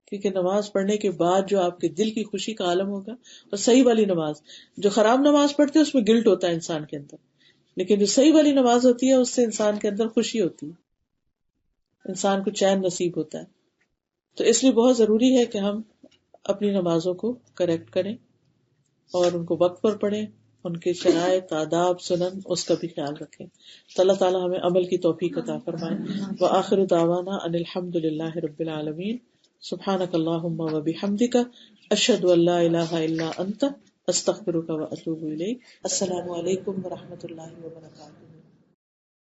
کیونکہ نماز پڑھنے کے بعد جو آپ کے دل کی خوشی کا عالم ہوگا. اور صحیح والی نماز، جو خراب نماز پڑھتے ہیں اس میں گلٹ ہوتا ہے انسان کے اندر، لیکن جو صحیح والی نماز ہوتی ہے اس سے انسان کے اندر خوشی ہوتی ہے، انسان کو چین نصیب ہوتا ہے. تو اس لیے بہت ضروری ہے کہ ہم اپنی نمازوں کو کریکٹ کریں اور ان کو وقت پر پڑھیں، ان کے شرائط، آداب، سنن اس کا بھی خیال رکھیں. تو اللہ تعالیٰ ہمیں عمل کی توفیق عطا فرمائے. وآخر دعوانا ان الحمد للہ رب العالمین. سبحانک اللہم و بحمدک، اشہد ان لا الہ الا انت، استغفرک و اتوب الیک۔ السلام علیکم و رحمۃ اللہ وبرکاتہ۔